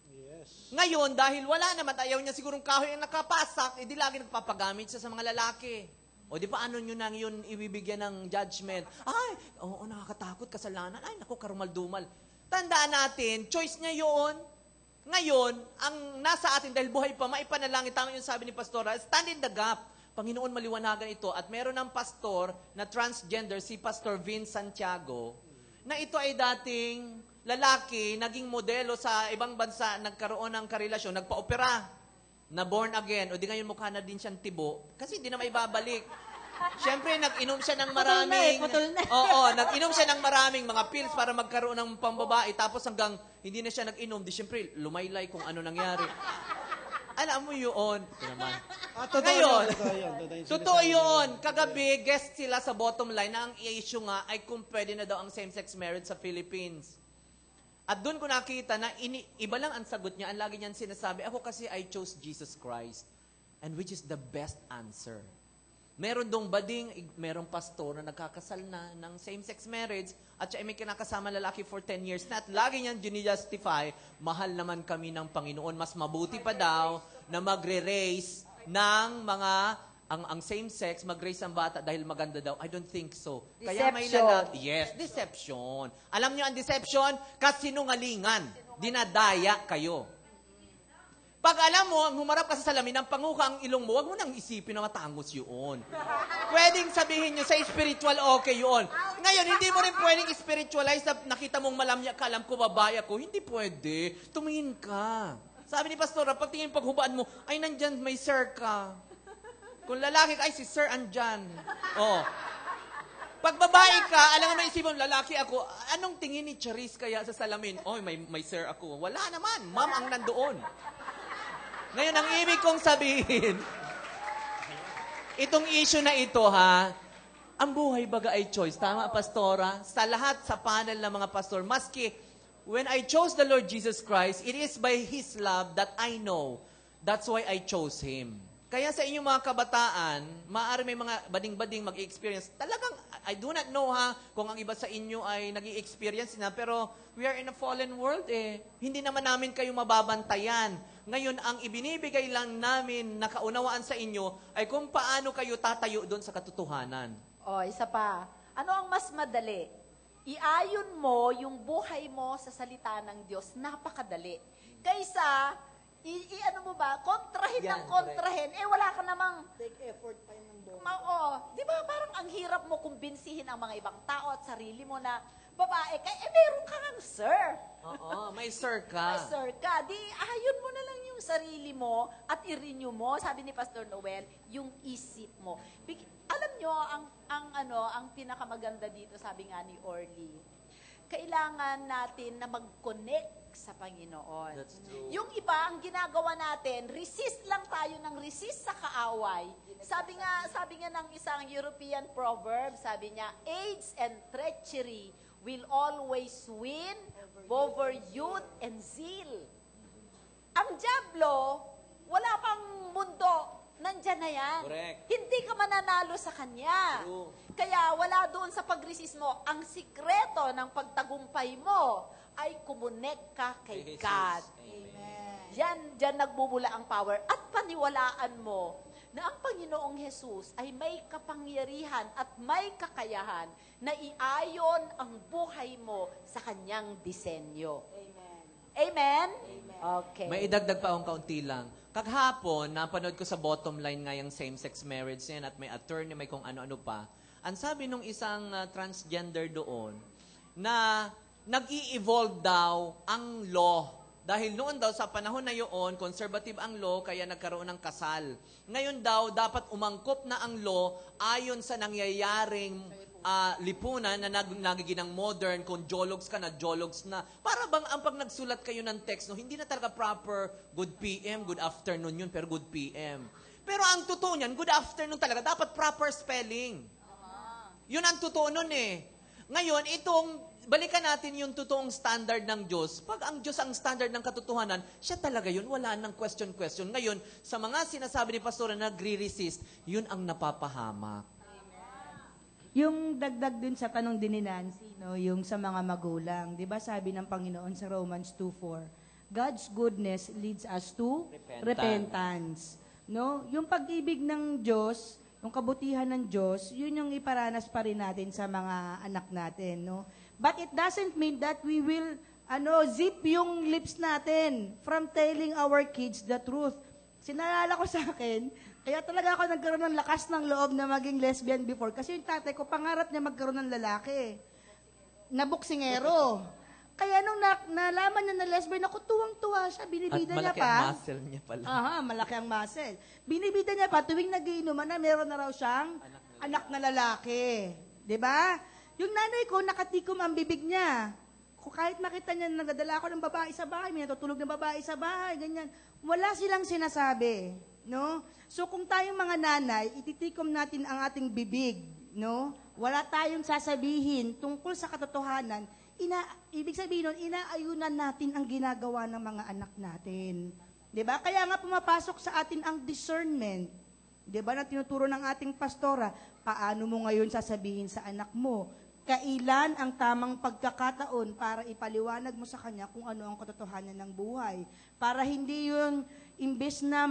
Yes. Ngayon, dahil wala naman, ayaw niya sigurong kahoy ang nakapasak, edi lagi nagpapagamit siya sa mga lalaki. O di paano nyo nang yun ibibigyan ng judgment? Ay, oo, nakakatakot, kasalanan. Ay, naku, karumal-dumal. Tandaan natin, choice niya yun. Ngayon, ang nasa atin, dahil buhay pa, maipanalangin, tama yung sabi ni Pastora, stand in the gap. Panginoon, maliwanagan ito. At meron ng pastor na transgender, si Pastor Vince Santiago, na ito ay dating lalaki, naging modelo sa ibang bansa, nagkaroon ng karelasyon, nagpa-opera, na born again, o di ngayon mukha na din siyang tibo, kasi hindi na maibabalik. Siyempre, nag-inom siya ng maraming, nag-inom siya ng maraming mga pills para magkaroon ng pambabae, tapos hanggang hindi na siya nag-inom, di siyempre, lumaylay kung ano nangyari. Alam mo yun. Ngayon, totoo yun. Kagabi, guest sila sa bottom line na ang issue nga ay kung pwede na daw ang same-sex marriage sa Philippines. At doon ko nakita na iba lang ang sagot niya. Ang lagi niyan sinasabi, ako kasi I chose Jesus Christ. And which is the best answer. Meron dong bading, merong pastor na nagkakasal na ng same-sex marriage at siya ay may kinakasama lalaki for 10 years na at lagi niyan justify, mahal naman kami ng Panginoon. Mas mabuti pa daw na magre-raise ng mga ang same-sex, mag-raise ang bata dahil maganda daw. I don't think so. Kaya may lalaki. Yes, deception. Alam niyo ang deception? Kasinungalingan. Dinadaya kayo. Pag alam mo, humarap ka sa salamin, ang panguka ang ilong mo, wag mo nang isipin na matangos yun. Pwedeng sabihin nyo sa spiritual, okay yun. Ngayon, hindi mo rin pwedeng spiritualize na nakita mong malamya ka, alam ko, babae ako. Hindi pwede. Tumingin ka. Sabi ni Pastora, pagtingin paghubaan mo, ay nandyan may sir ka. Kung lalaki ka, ay si sir andyan. Oh. Pag babae ka, alam mo isipin, lalaki ako, anong tingin ni Charis kaya sa salamin? Oh, may sir ako. Wala naman. Ma'am ang nandoon. Ngayon, ang ibig kong sabihin, itong issue na ito, ha, ang buhay baga ay choice. Tama, Pastora? Sa lahat, sa panel ng mga pastor, maski, when I chose the Lord Jesus Christ, it is by His love that I know. That's why I chose Him. Kaya sa inyong mga kabataan, maaari may mga bading-bading mag-experience. Talagang, I do not know kung ang iba sa inyo ay nag-experience na, pero we are in a fallen world Hindi naman namin kayo mababantayan. Ngayon, ang ibinibigay lang namin na kaunawaan sa inyo ay kung paano kayo tatayo doon sa katotohanan. Isa pa. Ano ang mas madali? Iayon mo yung buhay mo sa salita ng Diyos. Napakadali. Kaysa, ano mo ba, kontrahin ng kontrahin, wala ka namang... Take effort pa yung di ba parang ang hirap mo kumbinsihin ang mga ibang tao at sarili mo na babae ka, meron ka ng sir. Oo, may sir ka. May sir ka. Di, ayon mo na lang yung sarili mo at i-renew mo, sabi ni Pastor Noel, yung isip mo. Alam nyo, ang pinakamaganda dito, sabi nga ni Orly, kailangan natin na mag-connect sa Panginoon. That's true. Yung iba, ang ginagawa natin, resist lang tayo ng resist sa kaaway. Sabi nga ng isang European proverb, sabi niya, age and treachery will always win over youth and zeal. Ang dyablo, wala pang mundo, nandyan na yan. Correct. Hindi ka mananalo sa kanya. True. Kaya wala doon sa pagresist mo. Ang sikreto ng pagtagumpay mo ay kumonek ka kay Jesus. God. Amen. Diyan nagbubula ang power. At paniwalaan mo na ang Panginoong Jesus ay may kapangyarihan at may kakayahan na iayon ang buhay mo sa kanyang disenyo. Amen? Okay. May idagdag pa akong kaunti lang. Kaghapon, napanood ko sa bottom line nga yung same-sex marriage yan at may attorney, may kung ano-ano pa. Ang sabi nung isang transgender doon, na nag-i-evolve daw ang law. Dahil noon daw, sa panahon na yun, conservative ang law, kaya nagkaroon ng kasal. Ngayon daw, dapat umangkop na ang law ayon sa nangyayaring lipunan na nagiginang modern, kung jologs ka na, jologs na. Para bang ang pag nagsulat kayo ng text, no, hindi na talaga proper good PM, good afternoon yun, pero good PM. Pero ang totoo niyan, good afternoon talaga, dapat proper spelling. Yun ang totoo nun eh. Ngayon, balikan natin yung totoong standard ng Diyos. Pag ang Diyos ang standard ng katotohanan, siya talaga yun, wala nang question. Ngayon, sa mga sinasabi ni Pastor na nagre-resist, yun ang napapahamak. Yung dagdag din sa tanong din ni Nancy, no, yung sa mga magulang. Di ba sabi ng Panginoon sa Romans 2:4, God's goodness leads us to repentance. No? Yung pag-ibig ng Diyos, yung kabutihan ng Diyos, yun yung iparanas pa rin natin sa mga anak natin. No? But it doesn't mean that we will zip yung lips natin from telling our kids the truth. Sinalala ko sa akin, kaya talaga ako nagkaroon ng lakas ng loob na maging lesbian before. Kasi yung tatay ko, pangarap niya magkaroon ng lalaki. Na buksingero. Kaya nung nalaman niya na lesbian, ako tuwang-tuwa siya. Binibida niya pa. At malaki ang muscle niya pala. Aha, malaki ang muscle. Binibida niya pa, tuwing nagiinuman na, meron na raw siyang anak na lalaki. 'Di ba? Yung nanay ko, nakatikom ang bibig niya. Kung kahit makita niya, nagdadala ako ng babae sa bahay, may natutulog na babae sa bahay, ganyan. Wala silang sinasabi. No? So kung tayong mga nanay, ititikom natin ang ating bibig, no? Wala tayong sasabihin tungkol sa katotohanan, ibig sabihin nun, inaayunan natin ang ginagawa ng mga anak natin. 'Di ba? Kaya nga pumapasok sa atin ang discernment. 'Di ba? Na tinuturo ng ating pastora, paano mo ngayon sasabihin sa anak mo, kailan ang tamang pagkakataon para ipaliwanag mo sa kanya kung ano ang katotohanan ng buhay. Para hindi yung imbes na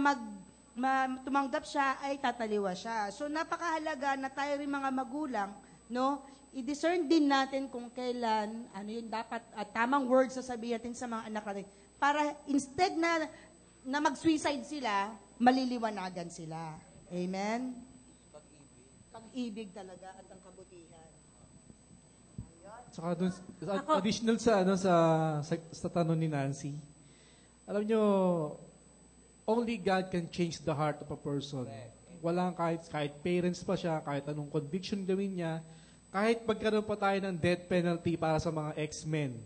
tumanggap siya ay tataliwa siya. So napakahalaga na tayo rin mga magulang, no, i-discern din natin kung kailan, ano yung dapat, tamang words sasabihin natin sa mga anak natin. Para instead na mag-suicide sila, maliliwanagan sila. Amen? Pag-ibig talaga at ang kabutihan. Saka dun, additional sa tanong ni Nancy, alam nyo, only God can change the heart of a person. Walang kahit parents pa siya, kahit anong conviction gawin niya, kahit magkaroon pa tayo ng death penalty para sa mga X-Men,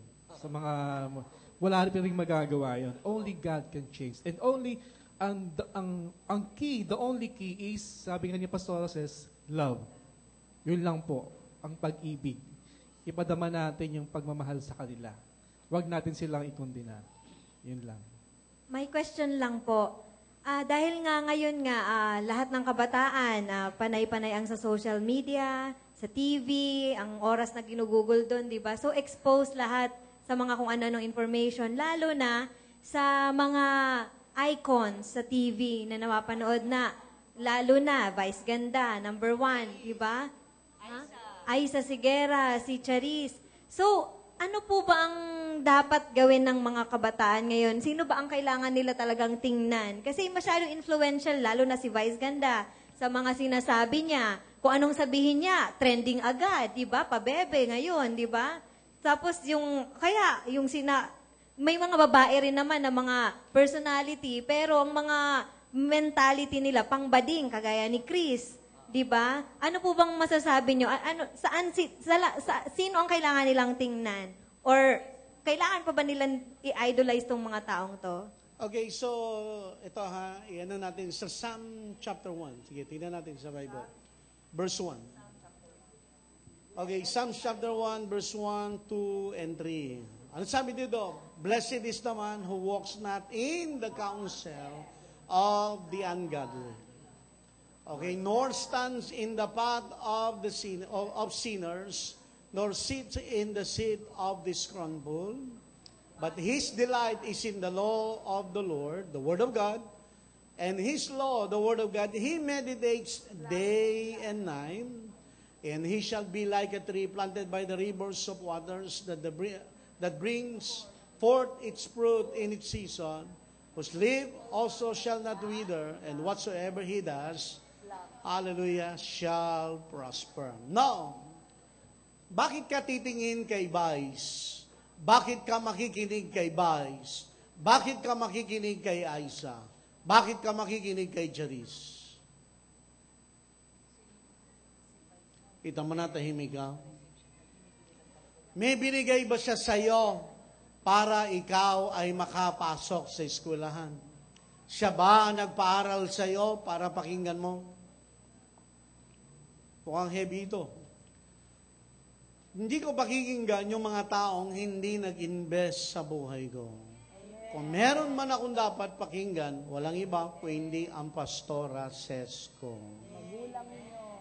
wala rin magagawa yun. Only God can change. And only, the only key is, sabi nga ni Pastor says, love. Yun lang po, ang pag-ibig. Ipadama natin yung pagmamahal sa kanila. Huwag natin silang ikondena. Yun lang. May question lang po. Dahil nga ngayon nga, lahat ng kabataan, panay-panay ang sa social media, sa TV, ang oras na ginugugol doon, di ba? So, exposed lahat sa mga kung ano-anong information, lalo na sa mga icons sa TV na napapanood na, lalo na, Vice Ganda, number 1, di ba? Aiza Sigera, si Charis. So, ano po ba ang dapat gawin ng mga kabataan ngayon? Sino ba ang kailangan nila talagang tingnan? Kasi masyadong influential, lalo na si Vice Ganda, sa mga sinasabi niya. Kung anong sabihin niya, trending agad, di ba? Pabebe ngayon, di ba? Tapos may mga babae rin naman na mga personality, pero ang mga mentality nila pangbading, kagaya ni Chris, di ba? Ano po bang masasabi nyo? Sino ang kailangan nilang tingnan? Or kailangan pa ba nilang i-idolize tong mga taong to? Okay, so ito iyan natin sa Psalm chapter 1. Sige, tingnan natin sa Bible. Verse 1. Okay, Psalm chapter 1, verse 1, 2, and 3. Ano sabi dito? Blessed is the man who walks not in the counsel of the ungodly. Okay, nor stands in the path of sinners, nor sits in the seat of the scornful. But his delight is in the law of the Lord, the word of God, and his law, the word of God, he meditates day and night, and he shall be like a tree planted by the rivers of waters that brings forth its fruit in its season, whose leaf also shall not wither, and whatsoever he does, hallelujah, shall prosper. Now, bakit ka titingin kay Vice? Bakit ka makikinig kay Vice? Bakit ka makikinig kay Aisa? Bakit ka makikinig kay Jarice? Kita mo na, tahimik ka. May binigay ba siya sa'yo para ikaw ay makapasok sa eskwelahan? Siya ba ang nagpaaral sa'yo para pakinggan mo? Mukhang heavy ito. Hindi ko pakikinggan yung mga taong hindi nag-invest sa buhay ko. Kung meron man akong dapat pakinggan, walang iba kundi ang Pastora Sesko.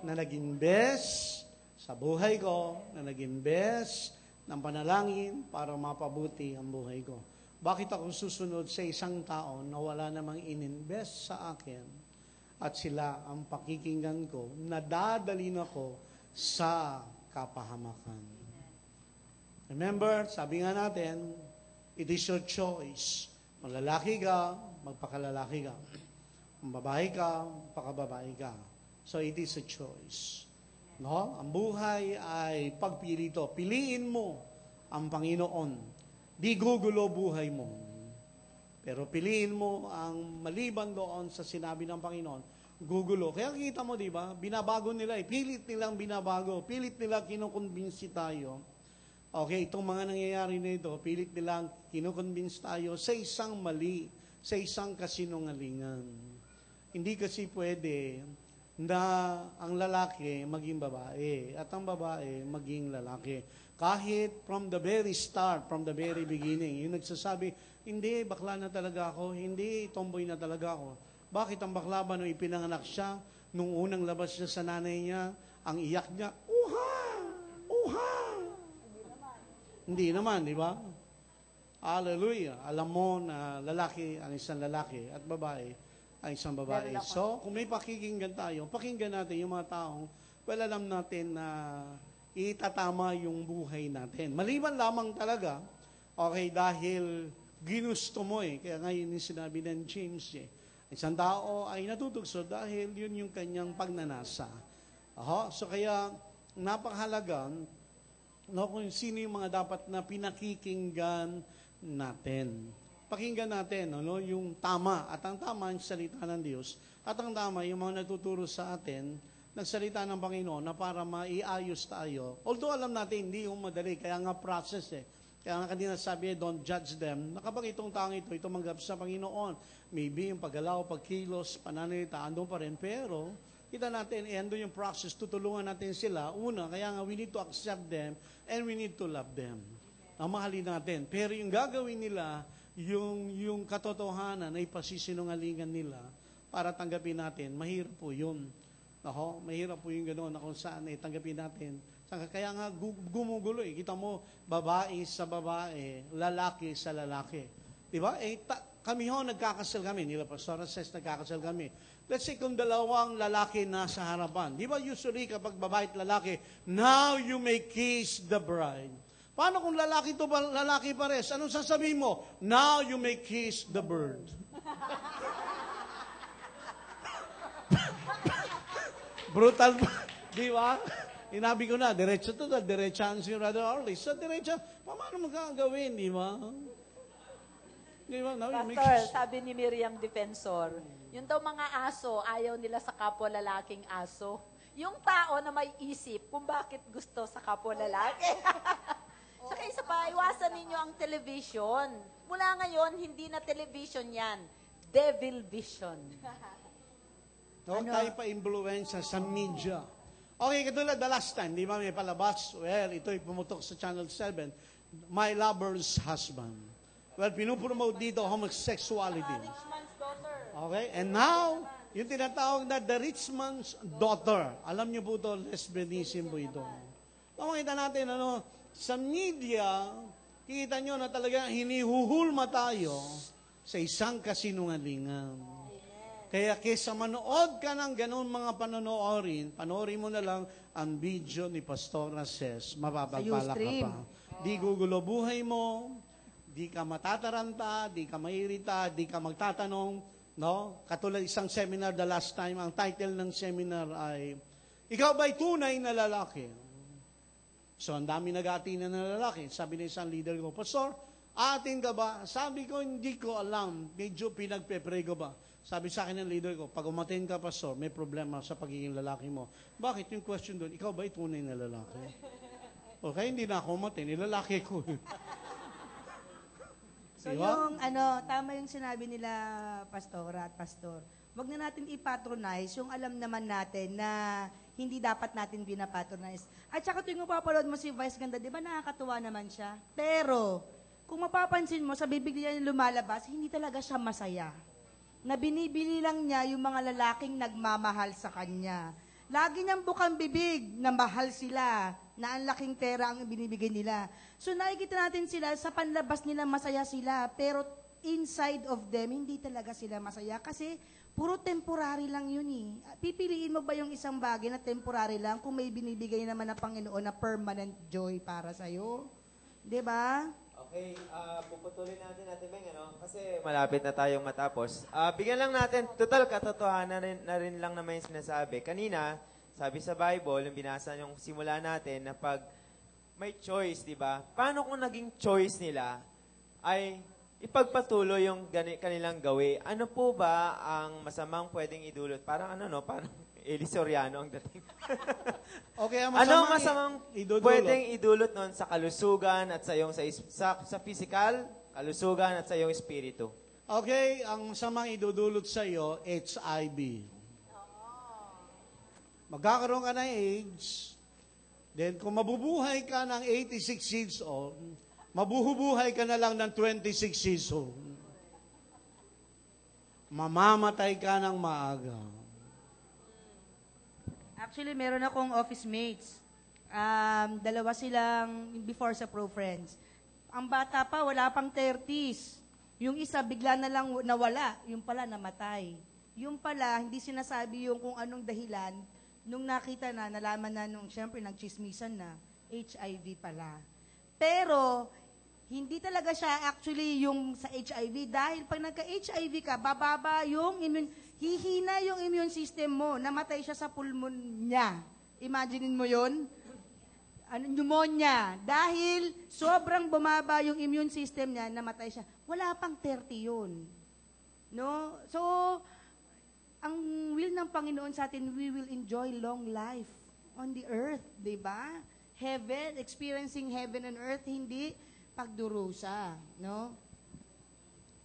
Na nag-invest sa buhay ko, na nag-invest ng panalangin para mapabuti ang buhay ko. Bakit ako susunod sa isang tao na wala namang ininvest sa akin at sila ang pakikinggan ko, nadadalin ako sa kapahamakan. Remember, sabi nga natin, it is your choice. Maglalaki ka, magpakalalaki ka. Babae ka, pakababae ka. So it is a choice. No? Ang buhay ay pagpili to. Piliin mo ang Panginoon. Di gugulo buhay mo. Pero piliin mo ang maliban doon sa sinabi ng Panginoon, gugulo. Kaya kita mo, di ba? Binabago nila eh. Pilit nilang binabago. Pilit nila kinukonbinsi tayo. Okay, itong mga nangyayari na ito, pilit nilang kinukonbinsi tayo sa isang mali, sa isang kasinungalingan. Hindi kasi pwede na ang lalaki maging babae at ang babae maging lalaki. Kahit from the very start, from the very beginning, yung nagsasabi, hindi, bakla na talaga ako, hindi, tomboy na talaga ako. Bakit ang bakla ba nung ipinanganak siya, nung unang labas siya sa nanay niya, ang iyak niya, uha! Uha! Hindi naman, di ba? Hallelujah. Alam mo na lalaki ang isang lalaki at babae ang isang babae. So, kung may pakikinggan tayo, pakinggan natin yung mga taong alam natin na itatama yung buhay natin. Maliban lamang talaga, okay, dahil ginusto mo eh. Kaya ngayon yung sinabi ng James eh. Isang tao ay natutugso dahil yun yung kanyang pagnanasa. So kaya napakahalaga kung sino yung mga dapat na pinakikinggan natin. Pakinggan natin yung tama. At ang tama yung salita ng Diyos. At ang tama yung mga nagtuturo sa atin ng salita ng Panginoon na para maiayos tayo. Although alam natin, hindi yung madali. Kaya nga process eh. Kaya nga kanina sabi, don't judge them. Nakapag itong taong ito manggap sa Panginoon. Maybe yung paggalaw, pagkilos, pananalita, andun pa rin. Pero, kita natin, andun yung process, tutulungan natin sila. Una, kaya nga we need to accept them and we need to love them. Ang mahalin natin. Pero yung gagawin nila, yung katotohanan na ipasisinungalingan nila para tanggapin natin, mahirap po yun. Mahirap po yung gano'n na kung saan tanggapin natin. Kaya nga gumugulo eh. Kita mo, babae sa babae, lalaki sa lalaki. Diba? Kami nagkakasal kami. Nila Pastora says, nagkakasal kami. Let's say kung dalawang lalaki nasa harapan. Di ba usually kapag babae at lalaki, now you may kiss the bride. Paano kung lalaki to lalaki pares? Anong sasabihin mo? Now you may kiss the bird. Brutal ba? Di ba? Inabi ko na, diretso to, diretsahan si Brother Orly. So, diretso, paano mo gagawin, di ba? Di ba? No, Pastor, sabi ni Miriam Defensor, yung daw mga aso, ayaw nila sa kapwa lalaking aso. Yung tao na may isip kung bakit gusto sa kapwa lalaki. Saka isa pa, iwasan ninyo ang television. Mula ngayon, hindi na television yan. Devil vision. No, tayo pa influensya sa media. Okay, katulad the last time, di ba may palabas? Well, ito'y pumutok sa Channel 7, My Lover's Husband. Well, pinupromote dito homosexuality. Okay, and now, yung tinatawag na the rich man's daughter. Alam niyo po ito, lesbianism po ito. Makita natin, sa media, kita nyo na talaga hinihuhulma tayo sa isang kasinungalingan. Kaya kesa manood ka ng ganun mga panoorin mo na lang ang video ni Pastor Ses, mapapagpala ka pa. Di gugulo buhay mo, di ka matataranta, di ka mairita, di ka magtatanong, no? Katulad isang seminar the last time, ang title ng seminar ay, Ikaw ba'y tunay na lalaki? So, ang dami nag-ati na lalaki. Sabi ng isang leader ko, Pastor, atin ka ba? Sabi ko, hindi ko alam. Medyo pinagpe-pray ko ba? Sabi sa akin ng leader ko, pag umatin ka, Pastor, may problema sa pagiging lalaki mo. Bakit? Yung question doon, ikaw ba'y tunay na lalaki? Okay, hindi na ako umatin. Lalaki ko. So Diba? yung tama yung sinabi nila pastora at pastor. Wag na natin i-patronize yung alam naman natin na hindi dapat natin binapatronize. At saka tuwing mapapanood mo si Vice Ganda, di ba nakakatuwa naman siya? Pero, kung mapapansin mo, sa bibig niya yung lumalabas, hindi talaga siya masaya. Na binibili lang niya yung mga lalaking nagmamahal sa kanya. Lagi niyang bukang bibig na mahal sila, na ang laking pera ang binibigay nila. So nakikita natin sila, sa panlabas nila masaya sila, pero inside of them, hindi talaga sila masaya. Kasi puro temporary lang yun eh. Pipiliin mo ba yung isang bagay na temporary lang kung may binibigay naman na Panginoon na permanent joy para sa'yo? Diba? Okay, puputulin natin Beng, kasi malapit na tayong matapos. Bigyan lang natin, total katotohanan na rin lang naman yung sinasabi. Kanina, sabi sa Bible, yung binasa yung simula natin, na pag may choice, di ba? Paano kung naging choice nila ay ipagpatuloy yung kanilang gawi? Ano po ba ang masamang pwedeng idulot? Parang parang Eli Soriano ang dating. Okay, Ano masamang pwedeng idulot nun sa kalusugan at sa iyong sa physical, kalusugan at sa iyong espiritu? Okay, ang masamang idudulot sa iyo, HIV. Magkakaroon ka ng AIDS, then kung mabubuhay ka ng 86 years old, mabubuhay ka na lang ng 26 years old. Mamamatay ka ng maaga. Actually, meron akong office mates. Dalawa silang before sa Pro Friends. Ang bata pa, wala pang 30s. Yung isa, bigla na lang nawala. Yung pala, namatay. Yung pala, hindi sinasabi yung kung anong dahilan. Nung nakita na, nalaman na nung, syempre, nagchismisan na, HIV pala. Pero, hindi talaga siya actually yung sa HIV. Dahil pag nagka-HIV ka, bababa yung hihina yung immune system mo. Namatay siya sa pulmon niya. Imaginein mo yun? Pneumonia. Dahil sobrang bumaba yung immune system niya, namatay siya. Wala pang 30 yun. No? So, ang will ng Panginoon sa atin, we will enjoy long life on the earth. Diba? Heaven, experiencing heaven and earth, hindi pagdurusa. No?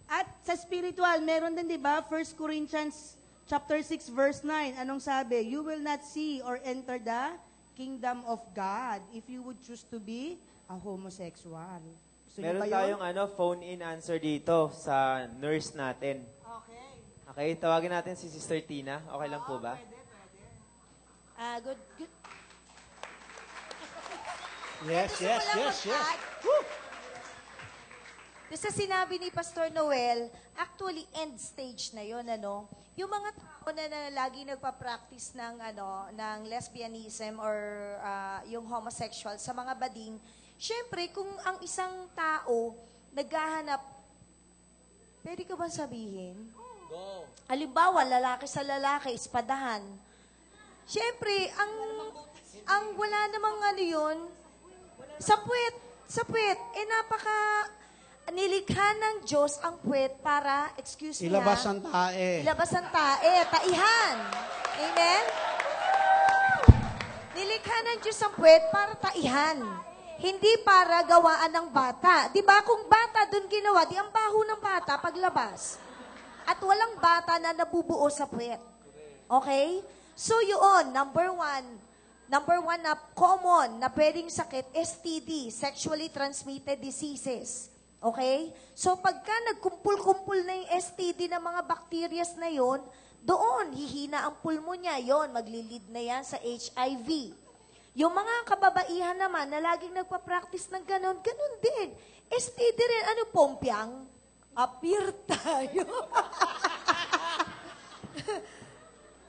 At sa spiritual, meron din, di ba? 1 Corinthians chapter 6, verse 9. Anong sabi? You will not see or enter the kingdom of God if you would choose to be a homosexual. Gusto niyo Meron ba yun? tayong phone-in answer dito sa nurse natin. Okay. Okay, tawagin natin si Sister Tina. Okay lang po ba? Pwede. Good. Yes. Sa sinabi ni Pastor Noel, actually end stage na 'yon, Yung mga tao na lagi nagpa-practice ng lesbianism or yung homosexual sa mga bading, syempre kung ang isang tao naghahanap, pwede ka bang sabihin? Go. Halimbawa, lalaki sa lalaki, espadahan. Siyempre, ang wala namang ano yun, sa puwet, nilikha ng Diyos ang puwet para, excuse me Ilabas ha, ang tae. ilabas ang tae, taihan. Amen? Nilikha ng Diyos ang puwet para taihan. Hindi para gawaan ng bata. Di ba kung bata doon ginawa, di ang baho ng bata paglabas. At walang bata na nabubuo sa puwet. Okay? So yun, number one na common na pwedeng sakit, STD, sexually transmitted diseases. Okay? So pagka nagkumpul-kumpul na yung STD ng mga bacterias na yon, doon, hihina ang pulmonya yon, maglilid na yan sa HIV. Yung mga kababaihan naman na laging nagpa-practice ng ganun din. STD rin, ano, pompiang? Appear tayo.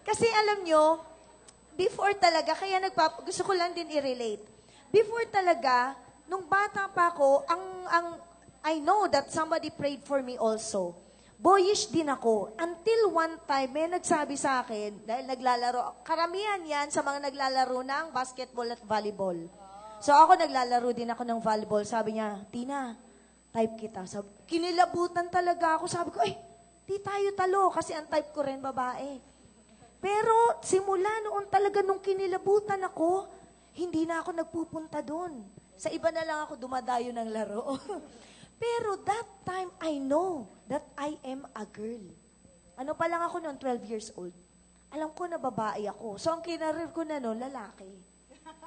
Kasi alam nyo, before talaga, kaya gusto ko lang din i-relate. Before talaga, nung bata pa ako, I know that somebody prayed for me also. Boyish din ako. Until one time, may nagsabi sa akin, dahil naglalaro, karamihan yan sa mga naglalaro ng basketball at volleyball. So ako naglalaro din ako ng volleyball. Sabi niya, Tina, type kita. Kinilabutan talaga ako. Sabi ko, di tayo talo kasi ang type ko rin babae. Pero simula noon talaga nung kinilabutan ako, hindi na ako nagpupunta doon. Sa iba na lang ako dumadayo ng laro. Pero that time, I know that I am a girl. Ano pa lang ako noon, 12 years old. Alam ko na babae ako. So, ang kinarir ko na noon, lalaki.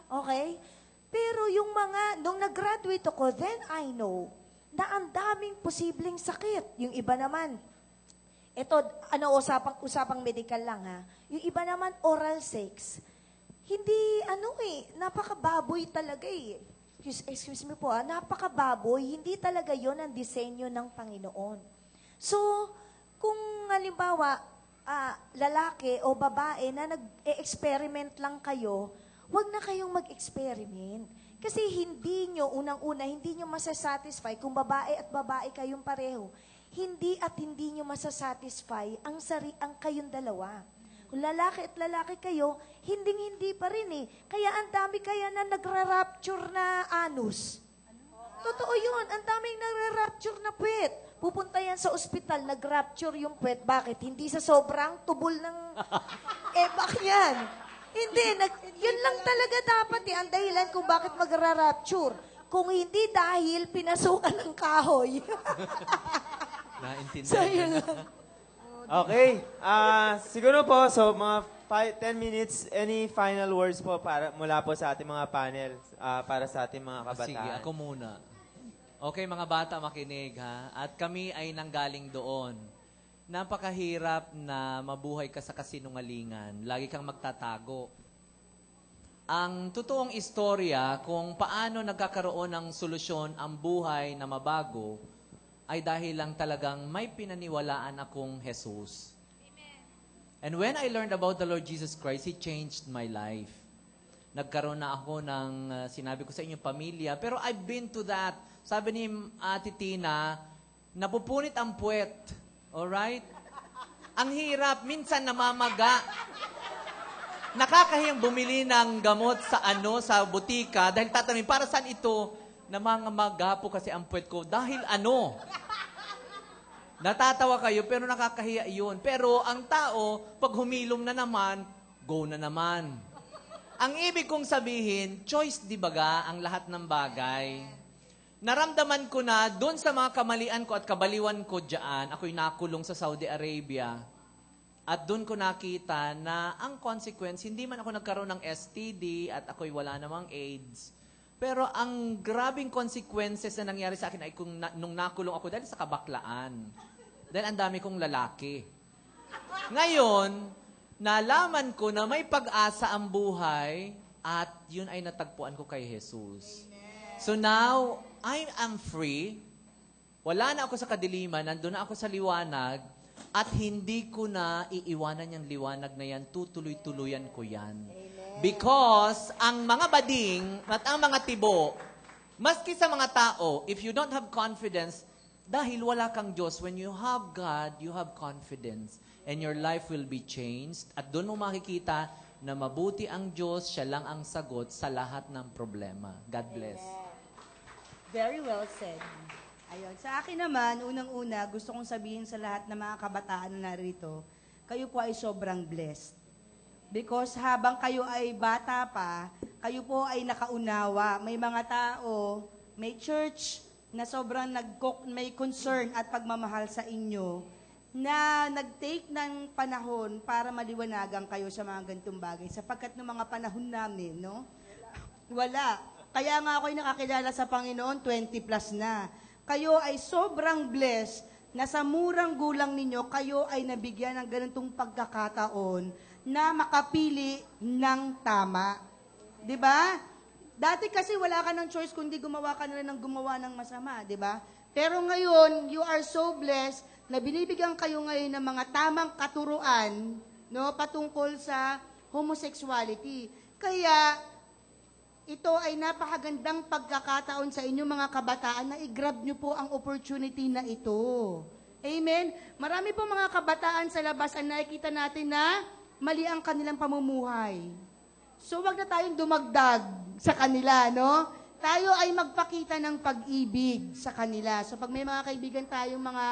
Okay? Pero yung nung nag-graduate ako, then I know na ang daming posibleng sakit. Yung iba naman, ito, usapang medical lang ha. Yung iba naman, oral sex. Hindi, napakababoy talaga eh. Excuse me po napakababoy, hindi talaga yon ang disenyo ng Panginoon. So, kung halimbawa, lalaki o babae na nag-experiment lang kayo, wag na kayong mag-experiment. Kasi hindi nyo masasatisfy kung babae at babae kayong pareho. Hindi nyo masasatisfy ang kayong dalawa. Kung lalaki at lalaki kayo, hindi pa rin eh. Kaya ang dami kaya na nagra-rapture na anus. Totoo yun. Ang daming nagra-rapture na puwet. Pupunta yan sa ospital, nag-rapture yung puwet. Bakit? Hindi sa sobrang tubol ng ebak yan. Hindi. Yun lang talaga dapat eh. Ang dahilan kung bakit magra-rapture. Kung hindi dahil pinasukan ng kahoy. Naintindihan. So, yun lang. Okay. Siguro po, so mga 10 minutes, any final words po mula po sa ating mga panel para sa ating mga kabataan? Sige, ako muna. Okay, mga bata, makinig ha. At kami ay nanggaling doon. Napakahirap na mabuhay ka sa kasinungalingan. Lagi kang magtatago. Ang totoong istorya kung paano nagkakaroon ng solusyon ang buhay na mabago ay dahil lang talagang may pinaniwalaan akong Jesus. Amen. And when I learned about the Lord Jesus Christ, He changed my life. Nagkaroon na ako ng, sinabi ko sa inyong pamilya, pero I've been to that. Sabi ni Ate Tina, napupunit ang puwet. Alright? Ang hirap, minsan namamaga. Nakakahiyang bumili ng gamot sa butika dahil tatanungin, para saan ito? Namamaga po kasi ang puwet ko. Dahil natatawa kayo, pero nakakahiya yun. Pero ang tao, pag humilom na naman, go na naman. Ang ibig kong sabihin, choice di baga ang lahat ng bagay. Naramdaman ko na doon sa mga kamalian ko at kabaliwan ko dyan, ako'y nakulong sa Saudi Arabia. At doon ko nakita na ang consequence, hindi man ako nagkaroon ng STD at ako'y wala namang AIDS. Pero ang grabing consequences na nangyari sa akin ay nung nakulong ako dahil sa kabaklaan. Dahil ang dami kong lalaki. Ngayon, nalaman ko na may pag-asa ang buhay at yun ay natagpuan ko kay Jesus. So now, I am free. Wala na ako sa kadiliman, nandun na ako sa liwanag at hindi ko na iiwanan yung liwanag na yan, tutuloy-tuluyan ko yan. Because ang mga bading at ang mga tibo, maski sa mga tao, if you don't have confidence, dahil wala kang Diyos, when you have God, you have confidence. And your life will be changed. At doon mo makikita na mabuti ang Diyos, siya lang ang sagot sa lahat ng problema. God bless. Very well said. Ayun. Sa akin naman, unang-una, gusto kong sabihin sa lahat ng mga kabataan na narito, kayo po ay sobrang blessed. Because habang kayo ay bata pa, kayo po ay nakaunawa. May mga tao, may church na sobrang may concern at pagmamahal sa inyo na nag-take ng panahon para maliwanagan kayo sa mga ganitong bagay. Sapagkat ng mga panahon namin, no? Wala. Kaya nga ako'y nakakilala sa Panginoon, 20 plus na. Kayo ay sobrang blessed na sa murang gulang ninyo, kayo ay nabigyan ng ganitong pagkakataon na makapili ng tama. 'Di ba? Dati kasi wala ka ng choice kundi gumawa ka na rin ng gumawa ng masama, 'di ba? Pero ngayon, you are so blessed na binibigyan kayo ngayon ng mga tamang katuruan, no, patungkol sa homosexuality. Kaya ito ay napakagandang pagkakataon sa inyo mga kabataan na i-grab nyo po ang opportunity na ito. Amen? Marami po mga kabataan sa labas ang nakikita natin na mali ang kanilang pamumuhay. So wag na tayong dumagdag sa kanila, no? Tayo ay magpakita ng pag-ibig sa kanila. So pag may mga kaibigan tayong mga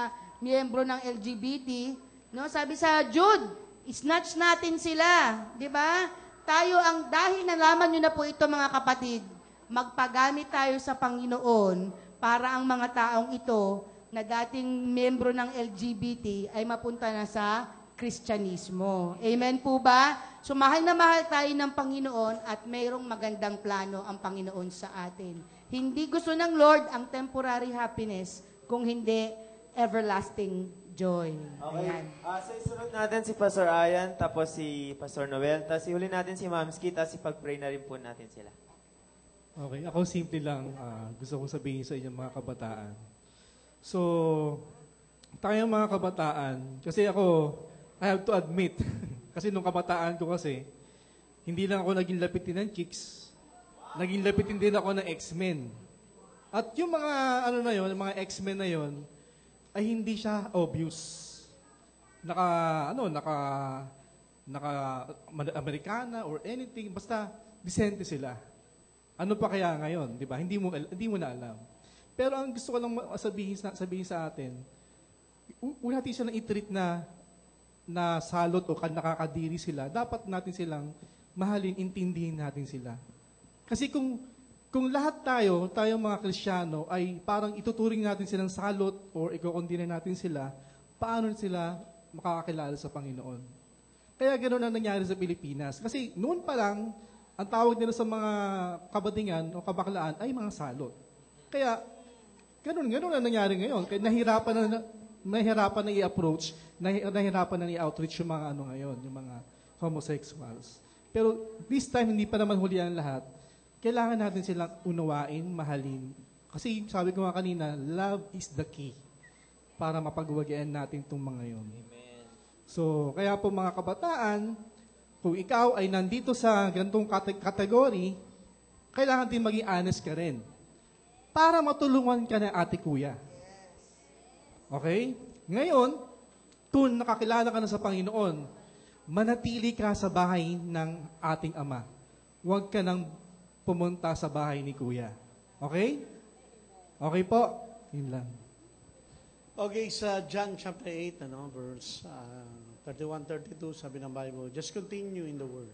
miyembro ng LGBT, no, sabi sa Jude, snatch natin sila, 'di ba? Tayo ang, dahil nalaman nyo na po ito mga kapatid, magpagamit tayo sa Panginoon para ang mga taong ito na dating membro ng LGBT ay mapunta na sa Kristyanismo. Amen po ba? So mahal na mahal tayo ng Panginoon at mayroong magandang plano ang Panginoon sa atin. Hindi gusto ng Lord ang temporary happiness, kung hindi everlasting joy. Okay. Ayan. So isunod natin si Pastor Ayan, tapos si Pastor Noel, tapos ihuli natin si Ma'am Ski, tapos ipag-pray na rin po natin sila. Okay, ako simple lang gusto kong sabihin sa inyong mga kabataan. So, tayong mga kabataan, kasi ako, I have to admit, kasi nung kabataan ko kasi, hindi lang ako naging lapitin ng chicks, naging lapitin din ako ng X-Men. At yung mga, mga X-Men na yon ay hindi siya obvious. Naka Amerikana or anything, basta disente sila. Ano pa kaya ngayon, di ba? Hindi mo na alam. Pero ang gusto ko lang sabihin sa atin, wala natin silang i-treat na salot o nakakadiri sila. Dapat natin silang mahalin, intindihin natin sila. Kasi kung lahat tayo mga Kristiyano, ay parang ituturing natin silang salot or ikokondina natin sila, paano sila makakakilala sa Panginoon? Kaya ganoon ang nangyari sa Pilipinas. Kasi noon pa lang, ang tawag nila sa mga kabadingan o kabaklaan ay mga salot. Kaya, ganoon ang nangyari ngayon. Kaya nahirapan na i-approach, nahirapan na i-outreach yung mga ngayon, yung mga homosexuals. Pero this time, hindi pa naman huli ang lahat. Kailangan natin silang unawain, mahalin. Kasi sabi ko nga kanina, love is the key para mapagwagayan natin itong mga yon. Amen. So, kaya po mga kabataan, kung ikaw ay nandito sa ganitong kategory, kailangan din maging honest ka rin para matulungan ka ng ate kuya. Okay? Ngayon, kung nakakilala ka na sa Panginoon, manatili ka sa bahay ng ating Ama. Huwag ka nang pumunta sa bahay ni Kuya. Okay? Okay po? Yun lang. Okay, sa John chapter 8, verse 31-32, sabi ng Bible, just continue in the Word.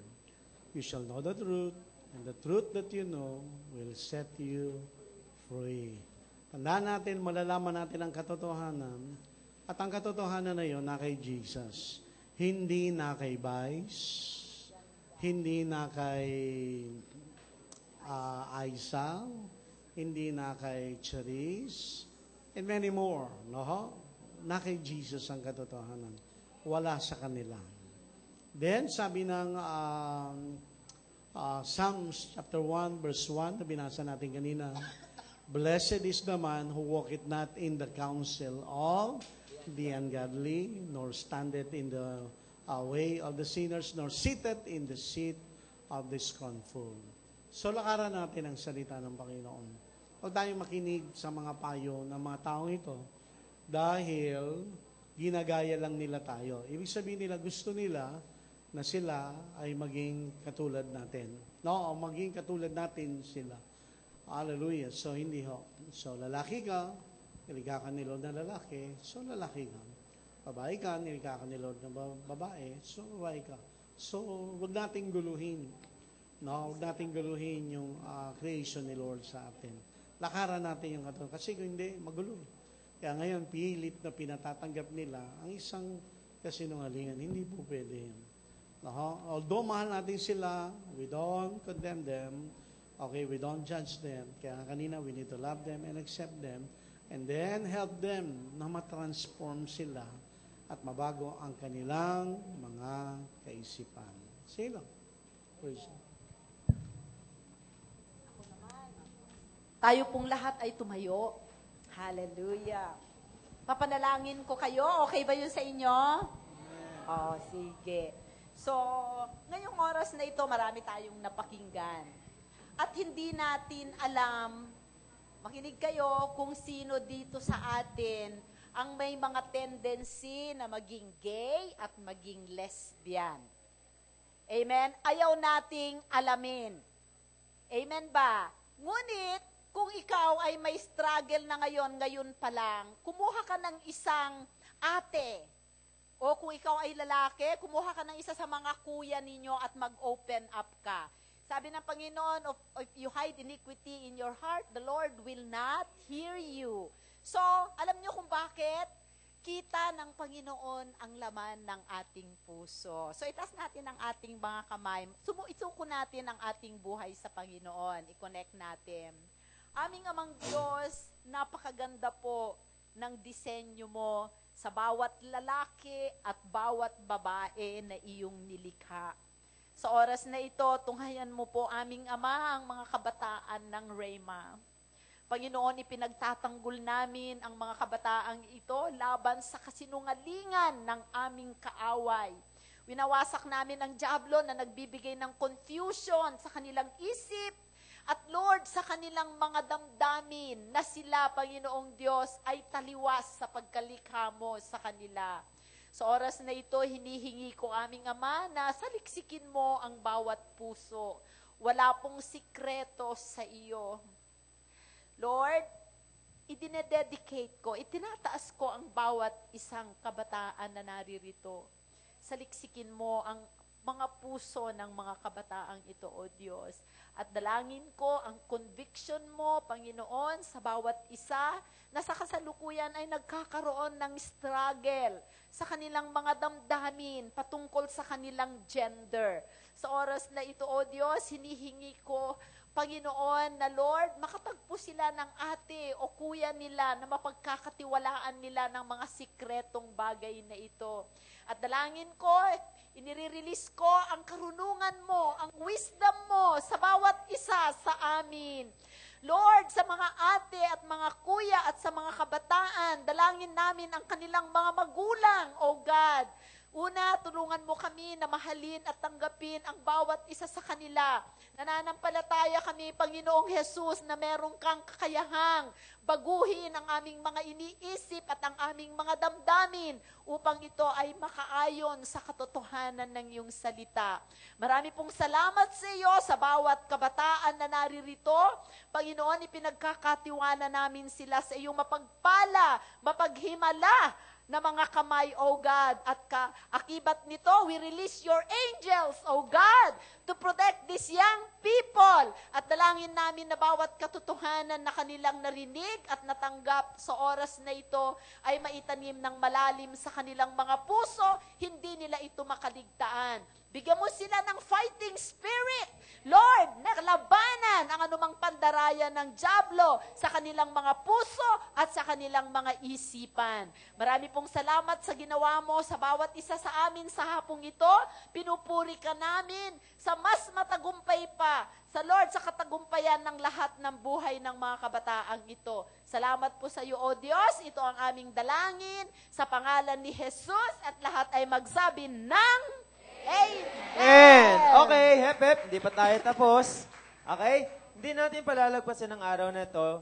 You shall know the truth, and the truth that you know will set you free. Tandaan natin, malalaman natin ang katotohanan, at ang katotohanan na yun na kay Jesus. Hindi na kay Vice, hindi na kay Aisal, hindi na kay Cherise, and many more. No? Na kay Jesus ang katotohanan. Wala sa kanila. Then, sabi ng Psalms chapter 1, verse 1, na binasa natin kanina, blessed is the man who walketh not in the counsel of the ungodly, nor standeth in the way of the sinners, nor sitteth in the seat of the scornful. So, lakaran natin ang salita ng Panginoon. Huwag tayong makinig sa mga payo ng mga taong ito dahil ginagaya lang nila tayo. Ibig sabihin nila, gusto nila na sila ay maging katulad natin. No, maging katulad natin sila. Hallelujah. So, hindi ho. So, lalaki ka, nilikha ka ni Lord na lalaki, so lalaki ka. Babae ka, nilikha ka ni Lord na babae, so babae ka. So, huwag nating guluhin. No, huwag nating guluhin yung creation ni Lord sa atin. Lakaran natin yung katawan. Kasi kung hindi, magulo. Kaya ngayon, pilit na pinatatanggap nila ang isang kasinungalingan. Hindi po pwede yan. Although mahal natin sila, we don't condemn them, okay, we don't judge them. Kaya kanina, we need to love them and accept them, and then help them na matransform sila at mabago ang kanilang mga kaisipan. Sino? Praise God. Tayo pong lahat ay tumayo. Hallelujah. Papanalangin ko kayo. Okay ba yun sa inyo? Oh, sige. So, ngayong oras na ito, marami tayong napakinggan. At hindi natin alam, makinig kayo kung sino dito sa atin ang may mga tendency na maging gay at maging lesbian. Amen? Ayaw nating alamin. Amen ba? Ngunit, kung ikaw ay may struggle na ngayon pa lang, kumuha ka ng isang ate. O kung ikaw ay lalaki, kumuha ka ng isa sa mga kuya ninyo at mag-open up ka. Sabi ng Panginoon, if you hide iniquity in your heart, the Lord will not hear you. So, alam niyo kung bakit? Kita ng Panginoon ang laman ng ating puso. So, itaas natin ang ating mga kamay. Isuko natin ang ating buhay sa Panginoon. I-connect natin. Aming Amang Diyos, napakaganda po ng disenyo mo sa bawat lalaki at bawat babae na iyong nilikha. Sa oras na ito, tunghayan mo po aming Ama ang mga kabataan ng Rhema. Panginoon, ipinagtatanggol namin ang mga kabataang ito laban sa kasinungalingan ng aming kaaway. Winawasak namin ang dyablo na nagbibigay ng confusion sa kanilang isip, at Lord, sa kanilang mga damdamin na sila, Panginoong Diyos, ay taliwas sa pagkalikha mo sa kanila. Sa oras na ito, hinihingi ko aming Ama na saliksikin mo ang bawat puso. Wala pong sikreto sa iyo. Lord, idinededicate ko, itinataas ko ang bawat isang kabataan na naririto. Saliksikin mo ang mga puso ng mga kabataang ito, O Diyos. At dalangin ko ang conviction mo, Panginoon, sa bawat isa na sa kasalukuyan ay nagkakaroon ng struggle sa kanilang mga damdamin patungkol sa kanilang gender. Sa oras na ito, O Diyos, hinihingi ko, Panginoon, na Lord, makatagpo sila ng ate o kuya nila na mapagkakatiwalaan nila ng mga sikretong bagay na ito. At dalangin ko, inire-release ko ang karunungan mo, ang wisdom mo sa bawat isa sa amin. Lord, sa mga ate at mga kuya at sa mga kabataan, dalangin namin ang kanilang mga magulang, O God. Una, tulungan mo kami na mahalin at tanggapin ang bawat isa sa kanila. Nananampalataya kami, Panginoong Jesus, na meron kang kakayahang baguhin ang aming mga iniisip at ang aming mga damdamin upang ito ay makaayon sa katotohanan ng iyong salita. Marami pong salamat sa iyo sa bawat kabataan na naririto. Panginoon, ipinagkakatiwala namin sila sa iyong mapagpala, mapaghimala na mga kamay, O God, at akibat nito, we release your angels, O God, to protect these young people. At dalangin namin na bawat katotohanan na kanilang narinig at natanggap sa oras na ito ay maitanim ng malalim sa kanilang mga puso, hindi nila ito makaligtaan. Bigyan mo sila ng fighting spirit, Lord, na labanan ang anumang pandaraya ng dyablo sa kanilang mga puso at sa kanilang mga isipan. Marami pong salamat sa ginawa mo sa bawat isa sa amin sa hapong ito. Pinupuri ka namin sa mas matagumpay pa, sa Lord, sa katagumpayan ng lahat ng buhay ng mga kabataang ito. Salamat po sa iyo, O Diyos. Ito ang aming dalangin sa pangalan ni Jesus at lahat ay magsabi ng Amen! And, okay, hep, hep, hindi pa tayo tapos. Okay? Hindi natin palalagpasin ang araw na ito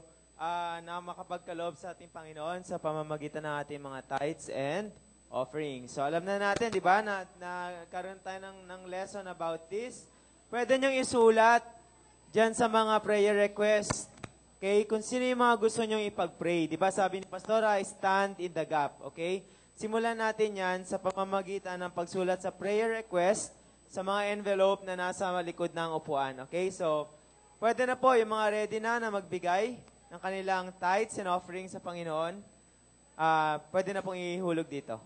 na makapagkaloob sa ating Panginoon sa pamamagitan ng ating mga tithes and offering. So alam na natin, di ba, na karoon tayo ng lesson about this. Pwede niyong isulat dyan sa mga prayer request. Okay? Kung sino yung mga gusto niyong ipag-pray. Di ba sabi ni Pastora, stand in the gap. Okay? Simulan natin yan sa pamamagitan ng pagsulat sa prayer request sa mga envelope na nasa likod ng upuan. Okay? So, pwede na po yung mga ready na magbigay ng kanilang tithes and offerings sa Panginoon. Pwede na pong ihulog dito.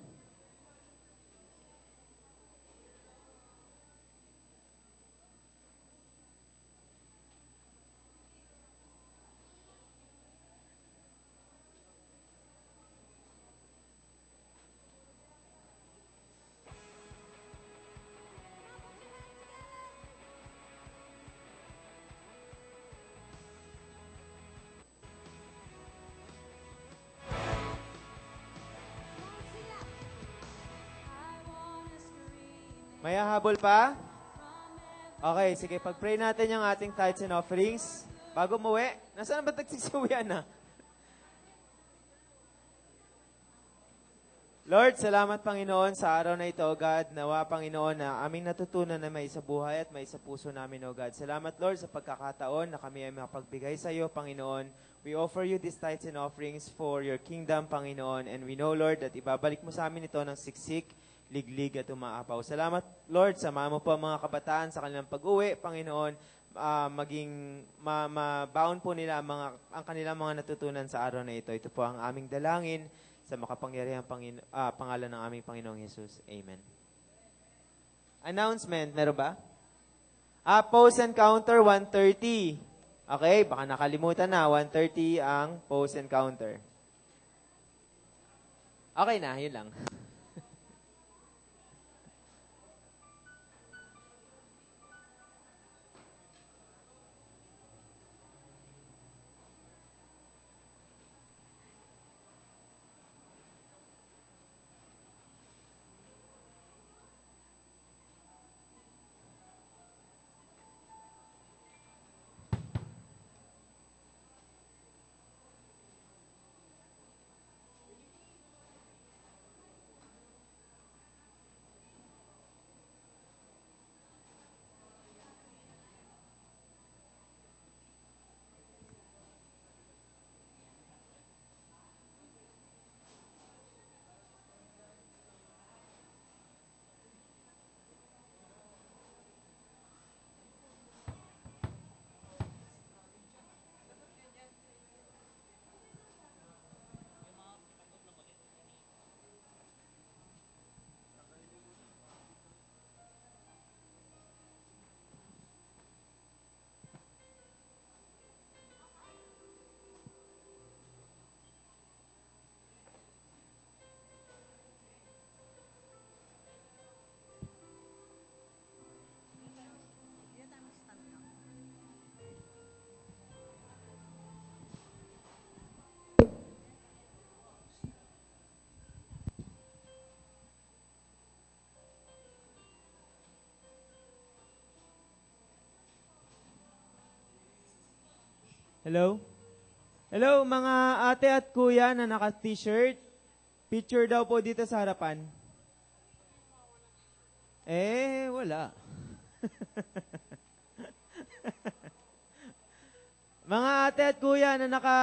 May hahabol pa? Okay, sige. Pag-pray natin yung ating tithes and offerings. Bago umuwi, nasaan ba nagsisiwian na? Lord, salamat Panginoon sa araw na ito, God. Nawa Panginoon na aming natutunan na may sa buhay at may sa puso namin, O God. Salamat Lord sa pagkakataon na kami ay makapagbigay sa iyo, Panginoon. We offer you these tithes and offerings for your kingdom, Panginoon. And we know, Lord, that ibabalik mo sa amin ito ng siksik, liglig at umaapaw. Salamat, Lord, samahan mo po ang mga kabataan sa kanilang pag-uwi, Panginoon, maging mabaon po nila ang kanilang mga natutunan sa araw na ito. Ito po ang aming dalangin sa makapangyarihang pangalan ng aming Panginoong Yesus. Amen. Announcement, meron ba? Post encounter 1:30. Okay, baka nakalimutan na, 1:30 ang post encounter. Okay na, yun lang. Hello? Hello, mga ate at kuya na naka-t-shirt. Picture daw po dito sa harapan. Wala. Mga ate at kuya na naka